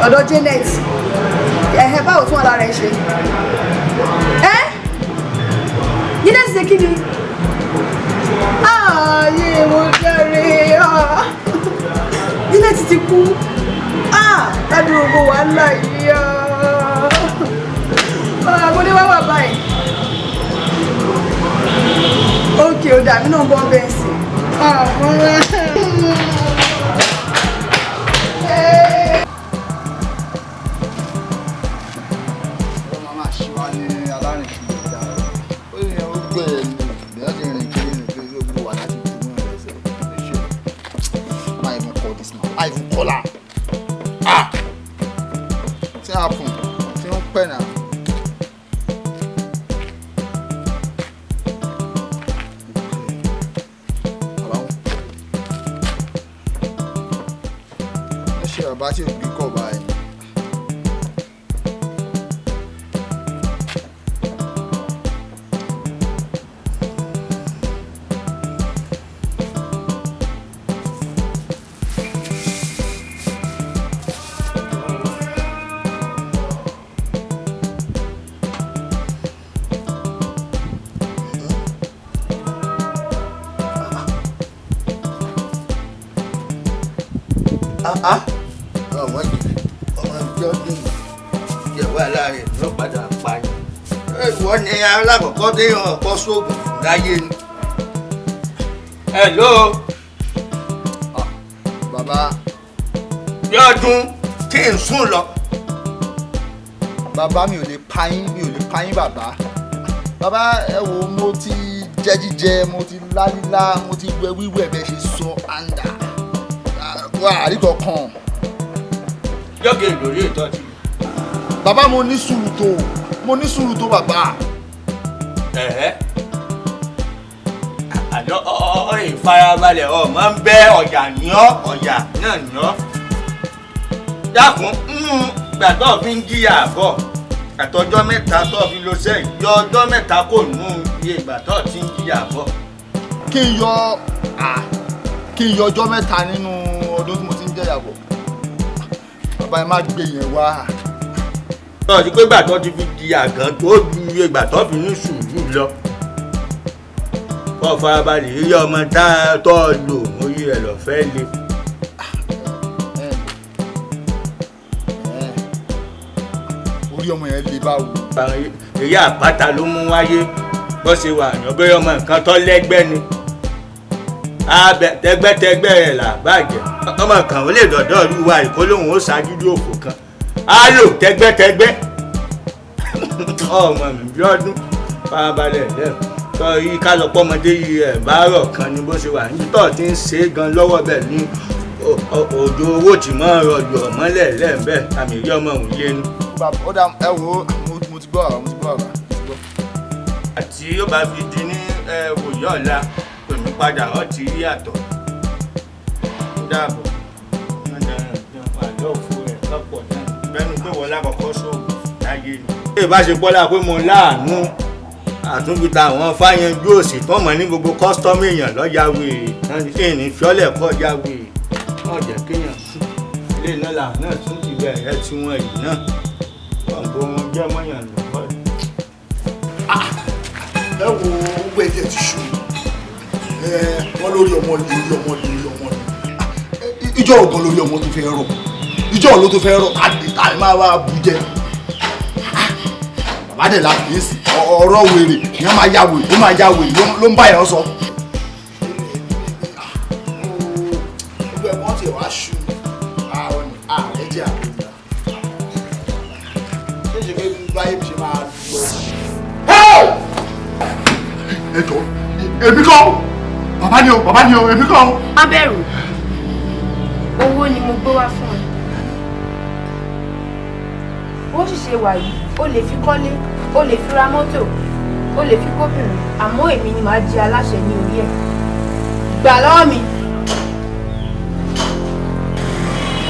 ọ̀dọ̀ Janet báwo tún ara rẹ̀ ṣe Janet ṣe kí ni ààyè mo jẹ́rìí Janet ti kú ládùúgbò gbogbo wàhálà yìí mo ní wá wà báyìí ókè ó dàbí náà bọ́ bẹ́ẹ̀ sí bá tí ò gbé kọ̀ báyìí. ọmọ ìjọ dùn ìyẹ̀wò aláàrẹ̀ ló padà pa ni. ìwọ ni alákọ̀ọ́kọ́ tí yàn kọ́ sóògùn láyé ni. hello. bàbá. yọdún kí n sùn lọ. bàbá mi ò lè pa yín bàbá. bàbá ẹ wo mo ti jẹ jíjẹ mo ti lálílá mo ti wẹ wíwẹ̀ bẹ́ẹ̀ ṣe sọ àǹdà wà àríkọ̀ kan. jọ́gẹ̀ lórí ìtọ́jú. bàbá mo ní sùúrù tó bàbá. àlọ́ ìfarabalẹ̀ ọmọ ń bẹ́ ọ̀yà náà ní ọ́. dákun gbàtọ́ fi ń jíyà bọ̀ àtọjọ́ mẹ́ta tó fi lọ sẹ́yìn yọ ọjọ́ mẹ́ta kò nù iye ìgbà tó ti ń jíyà bọ̀. kí n yọ ọjọ́ mẹ́ta nínú ọdún tí mo ti ń jẹ́yà bọ̀. bàbá ẹ má gbé yẹn wá. tọ́ ti pé gbàtọ́ ti fi di àgàn tó ju iye ìgbà tó fi ní sùúrù lọ. kọ́ farabalẹ̀ yíyí ọmọ tá a tọ́ lò orí rẹ̀ lọ́fẹ́ le. orí ọmọ yẹn le báwo. èyí àpáta ló mú wáyé bó ṣe wà yàn bẹ́ẹ̀ ọmọ nǹkan tó lẹ́gbẹ́ ni. tẹgbẹ́tẹgbẹ́ rẹ̀ là bàjẹ́ ọmọ kan ó lè dọ̀dọ̀ rí wa ìkólóhùn ó ṣáájú ní òfò kan á lò tẹgbẹ́tẹgbẹ́ ọmọ mi bí ọdún farabalẹ̀ lẹ́ẹ̀ tọ́ yí ká lọ pọ́mọdé yìí ẹ̀ bá rọ̀ kan ni bó ṣe wà níbi tó ti ń ṣe é gan lọ́wọ́ bẹ̀ ní òjò owó tí mọ́ rọjò mọ́lẹ̀ lẹ́ẹ̀bẹ̀ àmì ìrí ọmọ òun yé nu. ó dà ẹ wo mo ti gbọ́ ọ̀rọ̀ àti yóò bá fi di ní wòye ọ̀la pèmí padà ọ́ ti rí àtọ̀ dáàbò àlọ́ òfu rẹ̀ lọ́pọ̀ náà bẹ́ẹ̀ni pé wọ́n lákọ̀ọ́kọ́ sóògùn láyé ni. bí ìbáṣepọ̀ la pé mo láàánú àtúnbíta àwọn fáyanjú òsì tó mọ̀ ní gbogbo kọ́sítọ́mù èèyàn lọ́jà wèé náà ní kéèyàn ní fiọ́lẹ̀ kọjá wèé náà jẹ́ kéèyàn sùn ilé iná làwọn náà tún ti bẹ̀rẹ̀ tí wọ́n yìí náà wọ́n bó wọn jẹ́ mọ́yàn lọ́wọ́. ẹ wo owó ẹ̀jẹ̀ ti ṣù wọ́n lórí ọmọ ni ìjọ ọ̀gán lórí ọmọ tó fẹ́ rọ̀ ìjọ ló tó fẹ́ rọ̀ àdìtà máa wá bù jẹ. bàbá dẹ̀ lákìíyèsí ọ̀rọ̀ wèrè ìyẹn máa ya wèrè ó máa ya wèrè ló ń bá yẹn sọ. gbogbo ẹ̀wọ̀n ti wá ṣu àwọn ààrẹ jẹ́ àwọn ìgbà ṣé ṣe pé gbogbo ayé mi ṣe máa lọ. ẹ jọ èmi kọ́ bàbá ni o èmi kọ́. má bẹ̀rù owó ni mo gbé wá fún ẹ. ó sì ṣe wà yìí o lè fi kọ́lé o lè fi ra mọ́tò o lè fi kóbìnrin àmọ́ èmi ni màá jẹ aláṣẹ ní orí ẹ̀. gbà lọ́wọ́ mi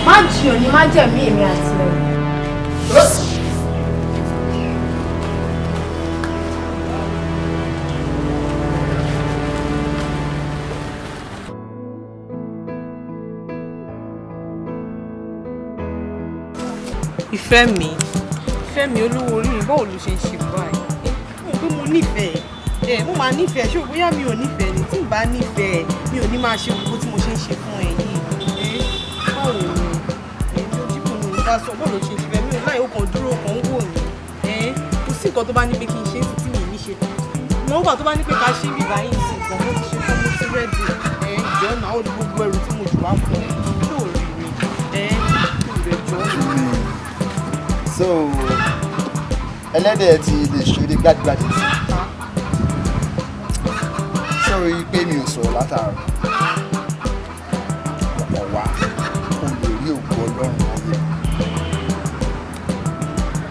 má jiyàn ní má jẹ̀mí èmi àti ẹ̀. ìfẹ́ mi olówó orí mi báwo ló ṣe ń ṣe báyìí mo pé mo nífẹ̀ẹ́ mo máa nífẹ̀ẹ́ ṣé bóyá mi ò nífẹ̀ẹ́ ni tí n bá nífẹ̀ẹ́ mi ò ní máa ṣe gbogbo tí mo ṣe ń ṣe fún ẹ yìí báwo ni èmi ojú kò ní bá sọ báwo ló ṣe ń ṣe fẹ́ mi ò láì ó kàn dúró ó kàn ń wò mí kò sí nǹkan tó bá ní pé kí n ṣe tí mi ní ṣe mo gbà tó bá ní pé ká ṣe bíbá yìí sí nǹkan mo ti ṣe fún mo ti rẹ́dì ìjọ náà ó ní gbogbo ẹrù tí mo jù wá fún ẹ lóòrè mi so ẹlẹ́dẹ̀ ti lè ṣeré gbádùgbádù sí sọ̀rọ̀ yìí pé mi ò sọ̀rọ̀ látàrọ̀ ọ̀pọ̀ wa kò lè rí òkú ọlọ́run láyé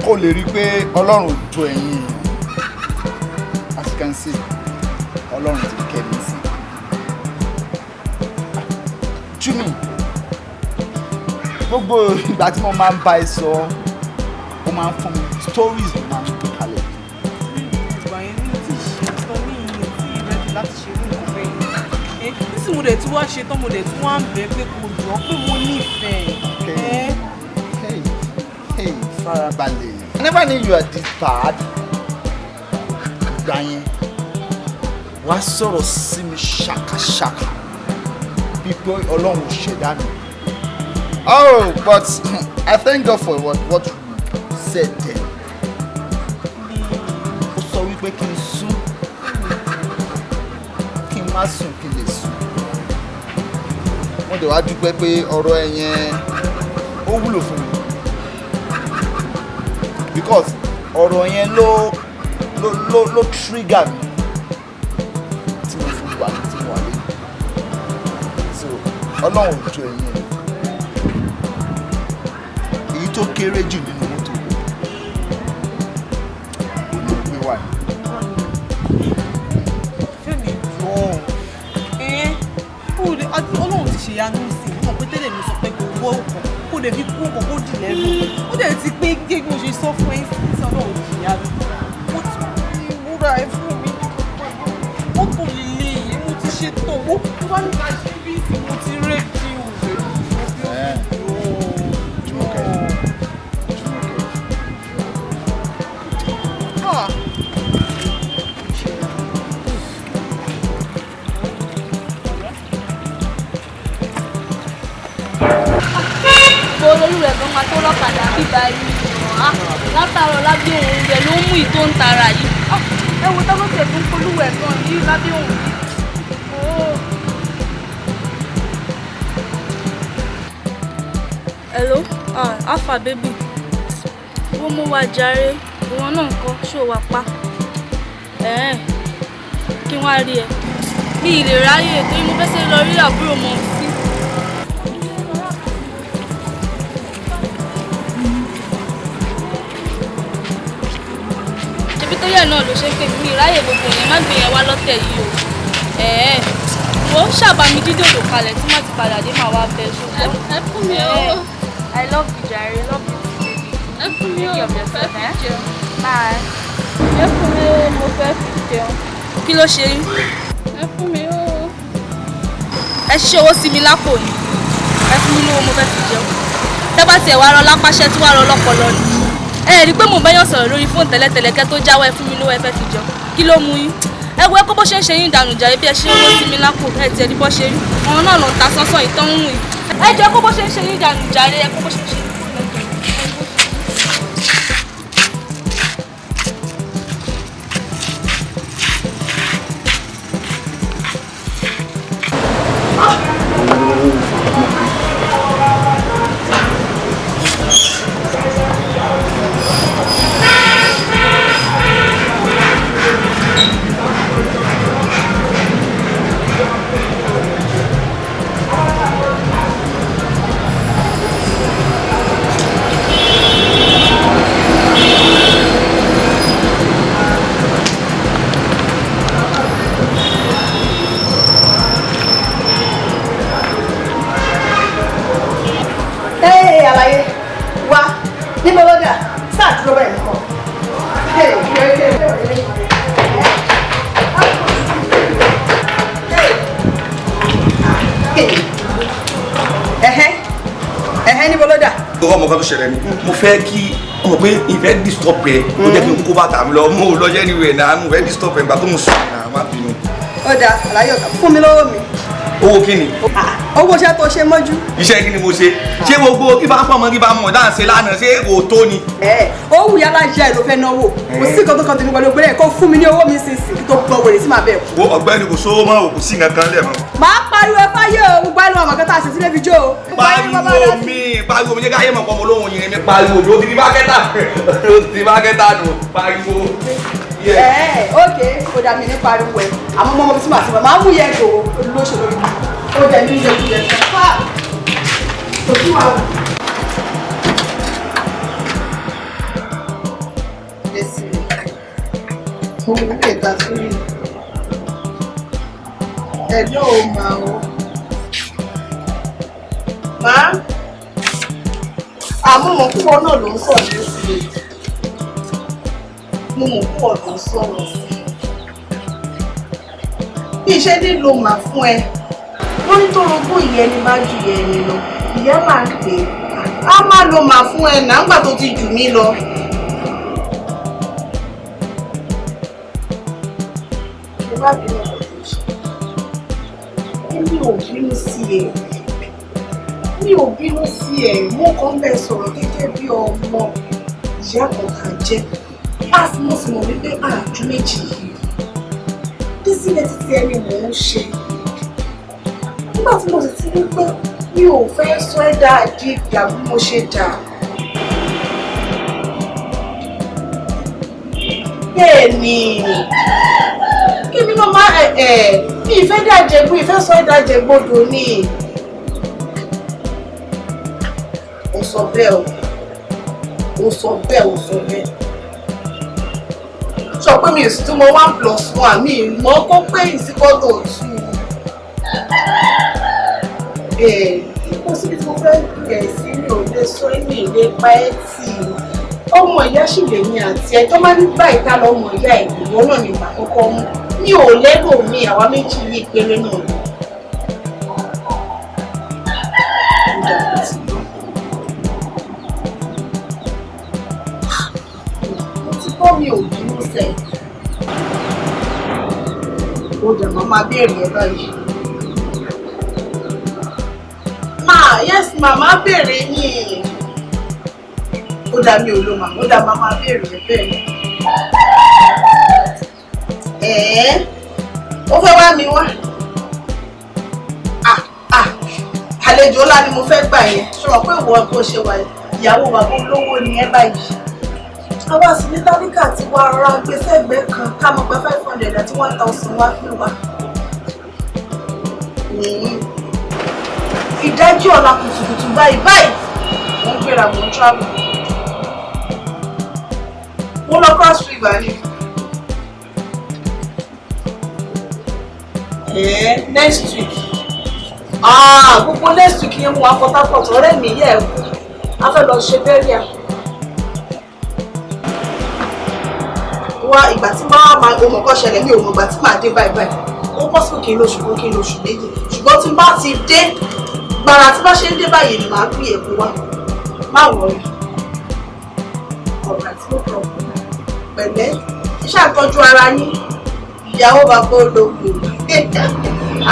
kò lè rí pé ọlọ́run ò tó ẹ̀yìn èèyàn as you can see ọlọ́run ti kẹ́ mi sí júmi gbogbo ìgbà tí mo máa ń bá ẹ sọ ó máa ń fún mi stories ló máa ń gbé kalẹ̀. ìgbà yẹn ní ti ṣe tán ní ilé tí ìrẹ́dì láti ṣe irú nǹkan bẹ́ẹ̀ yẹn nísì mo dẹ̀ tí wá ṣe tán mo dẹ̀ tí wọ́n á bẹ̀ pé kò jọ pé mo nífẹ̀ẹ́. Hey, farabalẹ̀. I never knew you are this bad. ìgbà yẹn wàá sọ̀rọ̀ sí mi ṣàkàṣàkà bí pé ọlọ́run ò ṣẹ̀dá mi. Oh, but I thank God for what you said then. Ó sọ wípé kí n sùn, kí n má sùn kí n lè sùn. Wọ́n dẹ̀ wá dúpẹ́ pé ọ̀rọ̀ ẹ yẹn ó wúlò fún mi. Because ọ̀rọ̀ yẹn ló trigger mi tí mo fi wà tí mo wà lé. So ọlọ́run ò jọ ẹ̀yìn ẹ̀. Èyí tó kéré jù nínú mọ́tò ló gbé wá ní. Fẹ́mi jọ ọlọ́run ti ṣèyanu sí i mọ̀ pé tẹ́lẹ̀ mi sọ pé kò wọ́ ọkọ̀ kó lè fi kú ọkọ̀ kó dì lẹ́nu ó dẹ̀ ti pé gé bí mo ṣe sọ fún ẹ̀ sí ọlọ́run ti ṣèyanu mo ti wúra ẹ fún mi mọ́tò líle yìí mo ti ṣe tán owó tó bá ní ká ṣe bí ìsìn mo ti rẹ́ẹ̀dì òwe. olórí rẹ̀ gan máa tó lọ́kadà bíbá yìí látàrọ̀ lábẹ́ òun rẹ̀ ló ń mú ìtó ń tara yìí ẹ wo tọ́gbọ́n tẹ̀ fún polúwẹ̀ gan yìí lábẹ́ òun yìí. Hello, Alpha baby wọ́n mú wa jàre ìwọ̀n náà kọ́ ṣó wa pa kí wọ́n á rí ẹ bí ilé ráyè torí mo fẹ́ sẹ́ lọ rí àbúrò mọ́ sí. ṣebí tó yẹ náà ló ṣe pé mi ráyè gbogbo yẹn má gbé yẹn wá lọ́tẹ̀ yìí o wọ́n ṣàbàmì dídòdò kalẹ̀ tí wọ́n ti padà dé máa wá bẹ ṣùgbọ́n. ẹ fún mi o. I love you jare love you too baby. ẹ fún mi o mo fẹ́ fi jẹun. bye. ẹ fún mi o mo fẹ́ fi jẹun. kí ló ṣe yín. ẹ fún mi o. ẹ ṣiṣẹ́ owó sí mi lápò ni ẹ fún mi lówó mo fẹ́ fi jẹun. tẹ́ bá tiẹ̀ wá rọ lápáṣẹ́ tí wàá rọ lọ́pọlọ ni. ẹ rí i pé mò ń bẹ́yàn sọ̀rọ̀ lórí fóònù tẹ́lẹ̀tẹ́lẹ̀ kẹ́ tó jáwọ́ ẹ fún mi lówó ẹ fẹ́ fi jẹun. kí ló mú yín. ẹ wo ẹ kó bó ṣe ń ṣe yín dànù jàre bí ẹ ṣe owó sí mi lápò ẹ tiẹ̀ ní bó ṣe rí àwọn náà lọ ta sánsán ìtọ́hún yìí. ẹ jẹ́ kó bó ṣe ń ṣe yín dànù jàre ẹ kó bó ṣe ń ṣe yín. níbo ló dà sáà dúró báyìí nìkan. Níbo ló dà. ọmọ kan tó ṣẹlẹ̀ ni mo fẹ́ kí ọmọ pé ìfẹ́ disturb ẹ ó jẹ́ kí n kókó bàtà mi lọ mo lọ jẹ́ níwèé náà mo fẹ́ disturb ẹ nígbà tó mo sùn náà má bínú. Ó dà àlàyé ọ̀gá fún mi lọ́wọ́ mi. owó kí ni. owó iṣẹ́ tó ṣe mọ́jú. iṣẹ́ kí ni mo ṣe ṣé gbogbo kí bá pọ̀ mọ́ kí bá mọ̀ dáhùn ṣe lánàá ṣé kò tó ni. ó wù yálà jẹ́ ẹ̀ ló fẹ́ náwó kò sí nǹkan tó kàn tèmi pẹ̀lú ògbéré kó fún mi ní owó mi sísìn tó gbọ́ wèrè sí màá bẹ̀ kú. wo ọ̀gbẹ́ni kò sówó mọ́ òkú sí nǹkan kan lẹ̀ mọ́. máa pariwo ẹ fáyé o gbogbo àìlú ọmọ kẹta àṣẹ sílé fi jó o. pariwo mi jẹ́ káyé mọ̀ pọ̀ mọ́ lóhùn yìí mi pariwo mi ó ti di mákẹ́tà ó ti di mákẹ́tà nù pariwo. ok kò dà mí ní pariwo ẹ àmọ́ mọ́ bí símà símà máa mú yẹ gò lóṣèlú ó jẹ ní ilé ìjẹ fún kò sí wàhálà. mo ń gbé ìta sórí ẹ̀dọ́ ò máa wọ. Máa àmúmọ̀ púpọ̀ náà ló ń sọ̀ ní sílé. Mo mọ̀ púpọ̀ ló ń sọ̀rọ̀ sí. Bí iṣẹ́ nílò màá fún ẹ. Wọ́n ní tó rogún ìyẹn ni máa ju ìyẹn ni lọ. Ìyá máa ń pè é. Á máa lo màá fún ẹ náà nígbà tó ti jù mí lọ. Ṣé bá bínú ọ̀rọ̀ tó ṣe? Mi ò bínú sí ẹ. Mi ò bínú sí ẹ. Mo kàn bẹ sọ̀rọ̀ gẹ́gẹ́ bí ọmọ ìyá kan jẹ́. Mo sì mọ̀ wípé àjù méjì yìí. Dísílẹ̀ títí ẹni mò ń ṣe. Nígbà tí mo sì ti rí pé mi ò fẹ́ sọ ẹ́ dáadé ìgbà bí mo ṣe dà. Bẹ́ẹ̀ ni kí mi náà máa mi ìfẹ́ dájẹ́ gbó ìfẹ́ sọ ẹ́ dájẹ́ gbódò ni. Ó sọ bẹ́ẹ̀ o. Ó sọ bẹ́ẹ̀ ó sọ bẹ́ẹ̀. Sọ pé mi ò sì tún mọ 1+1 mi mọ́ kó pé ìsíkọ́tò 2. Kó síbi tí mo fẹ́ bẹ̀rẹ̀ sí mi ò lè sọ ní ilé pa ẹ́ tì. Ọmọ ìyá sì lè ní àti ẹ tó máa ní gbà ìta lọ́mọ ìyá ìgbìmọ̀ náà ní ìgbà kọ́kọ́ mú. Mi ò lérò mi àwa méjì yìí péré náà ni. Mo ti kọ́ mi ò bínú sẹ́yìn. Ó dẹ̀ máa béèrè ẹ báyìí. Yes màmá béèrè yín. Ó dà mí ò lo màmá, ó dà máa béèrè ẹ bẹ́ẹ̀ ni. Ó fẹ́ wá mi wá. Àlejò ńlá ni mo fẹ́ gbà yẹn. Ṣé wọ́n pé ìwọ bó ṣe wà ìyàwó bàbá olówó ni ẹ báyìí. Àwa sì ní tábíkà tí wàá rọra gbé sẹ́gbẹ̀ẹ́ kan ká mọ̀ pé 500 àti 1000 wá pè wá. Ìdájí ọ̀la kùtùkùtù báyìí mo ń gbéra mo ń travel. Mo lọ cross river ni. Next week. Gbogbo next week yẹn mo wá Port Harcourt ọ̀rẹ́ mi yẹ̀ ẹ̀kú. A fẹ́ lọ ṣe bẹ́ríà. Wá ìgbà tí máa ohun ọkọ̀ ṣẹlẹ̀ mi ò mọ̀ ìgbà tí màá dé báyìí. Ó pọ́sibú kí n lóṣù kan kí n lóṣù méjì. Ṣùgbọ́n tí n bá ti dé gbàrà tí bá ṣe ń dé báyìí ni màá gbé èkó wá. Má wọrí. Ọ̀rọ̀ àti ó kọ̀ pẹ̀lẹ́. Iṣẹ́ àtọ́jú ara yín. Ìyàwó bàbá ológun.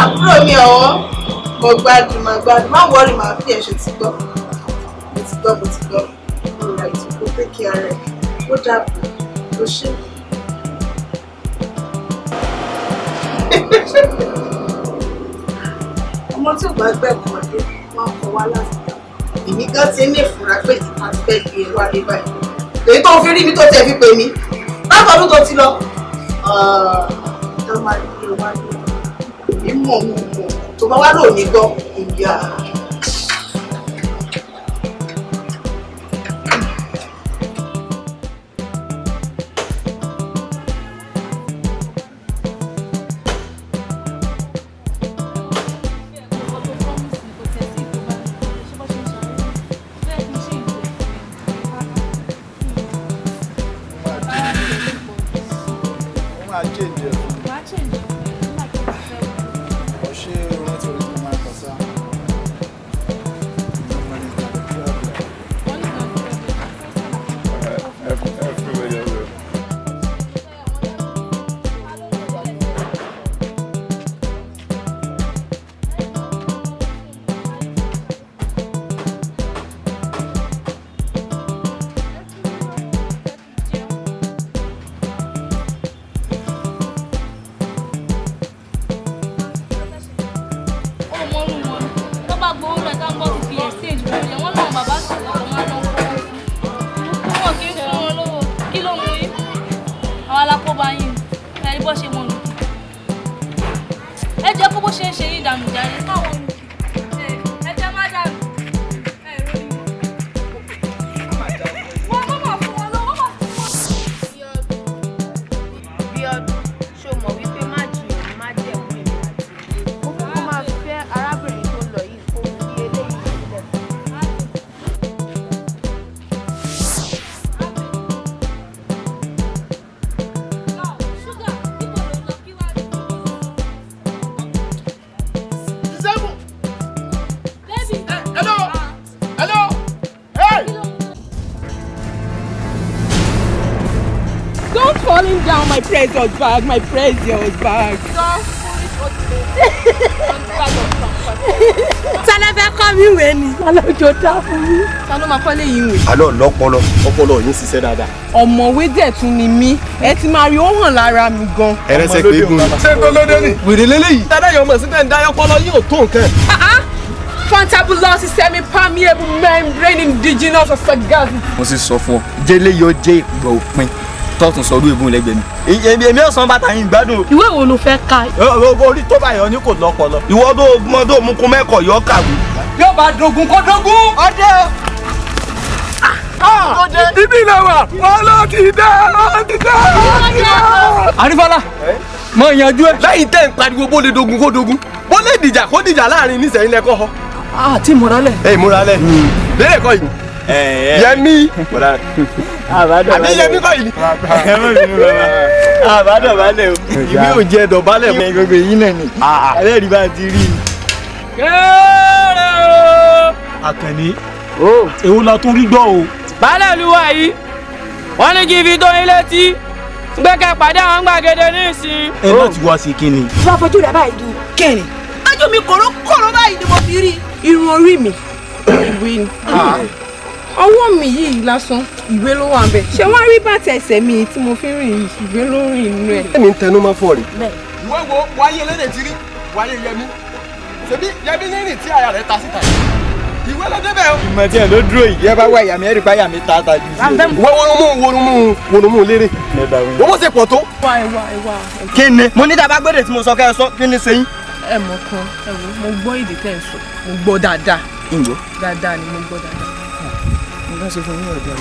Àbúrò mi ọ̀wọ́n. Mo gbádùn máa gbádùn. Má wọrí màá fi ẹ̀ṣẹ̀ ti gbọ́. Mo ti gbọ́. Ọ̀rọ̀ àti kò pé kí ara ẹ̀. Ó dàbọ̀. Ó ṣe. Ọmọ tí ò bá gbẹ̀kọ̀ dé wọ́n kọ wá láti gbà. Èmi gan ti ní ìfura pé ìta ti fẹ́ gbé wá dé báyìí. Èyí tó fi rí mi tó tẹ̀ fi pè mí. Látọ̀dún tó ti lọ. Ìjọba máa rí ilé wá ní. Èmi mọ̀ tó bá wá lónìí gbọ́ ìyá. change ẹ̀. Má change nígbà tó bá fẹ́ wù. Ọ̀ṣẹ́ rántí orí tó máa ń kọ̀ sá. My precious bag, my precious bag. Tálẹ́ fẹ́ kọ́ mi wé ni. Tálẹ́ ojú dá fún mi. Ta ló máa kọ́ lé yín wé? Àlọ́ lọ́pọlọ, ọpọlọ yín ṣiṣẹ́ dáadáa. Ọ̀mọ̀wé dẹ̀ tún ni mí. Ẹ ti máa rí ó hàn lára mi gan. Ẹrẹsẹ̀ pé eégún ni. Ṣé tó lóde ni? Wèrè lélẹ́yìí. Dáadáa yọ̀ mọ̀ sí tẹ̀ ń dá ọpọlọ yín ò tó nǹkan. Fantabulous semi-permeable membrane indigenous of sagacity. Mo sì sọ fún ọ, jẹ́lé yóò jẹ́ ìgbà òpin. Tọ́tún sọ ọdún ègún lẹ́gbẹ̀ẹ́ mi. Èmi ọ̀sán bàtà yín gbádùn. Ìwé wo ló fẹ́ ka? Orí tó báyọ̀ ní kò lọ́pọlọ. Ìwọ tó mọ tó mú kún mẹ́kọ̀ọ́ yọ kàwé. Yóò bá dogun kó dogun. Ọdẹ. Ibi ilẹ̀ wa, ọlọ́ ti dá, ọlọ́ ti dá. Àrífọ́lá, mọ ìyànjú ẹ. Lẹ́yìn tẹ́ ń pariwo bó lè dogun kó dogun. Bó lè dìjà kó dìjà láàrin nísẹ̀yìn lẹ́kọ̀ọ́ họ. Àti ìmúralẹ̀. Ẹ ìmúralẹ̀. Lérè kọ́ yìí. Yẹmí. Àbí Yẹmí kọ́ yìí. Àbádọ̀bálẹ̀ o. Ìbí ò jẹ́ dọ̀bálẹ̀ mọ́. Gbogbo èyí náà ni. Ẹlẹ́rìí bá ti rí i. Kéré o. Àkànní. Èwo la tún rí gbọ́ o. Baálẹ̀ olúwa yìí, wọ́n ní kí n fi tó yín létí. Gbé kẹ́ pàdé àwọn gbàgede ní ìsìn. Ẹ láti wá sí kíni. Wọ́n fojú rẹ̀ báyìí dùn. Kẹ́rin. Ájú mi kòrókòró báyìí ni mo fi rí. Irun orí mi. Ìwé ni. Ọwọ́ mi yìí lásán, ìwé ló wà ńbẹ̀. Ṣé wọ́n rí bàtà ẹsẹ̀ mi tí mo fi rìn yìí? Ìwé ló rìn inú ẹ̀. Ẹ̀mí ń tẹnu mọ́ fún ọ rí. Ìwọ wo wáyé elédè ti rí wáyé Yẹmí. Ṣebí Yẹmí nírìn tí àyà rẹ̀ ta síta yìí. Ìwé ló débẹ̀ o. Ìmọ̀ tí ẹ̀ ló dúró yìí. Ẹ bá wá ìyá mi, ẹ rí báyà mi ta ta jù sí. Wọ́n lérè. Wọ́n bó ṣe pọ̀ tó. Ẹwà. Kí ni? Mo ní dábàá gbọ́dọ̀ tí mo sọ kẹ́ ẹ sọ, kí ni sẹ́yìn? Ẹ mọ̀ kan, ẹ wo, mo gbọ́ èdè tẹ́ ẹ sọ. Mo gbọ́ dáadáa. Ǹjọ́? Dáadáa ni mo gbọ́ dáadáa. Mo bá ṣe fún yín ọ̀dọ́.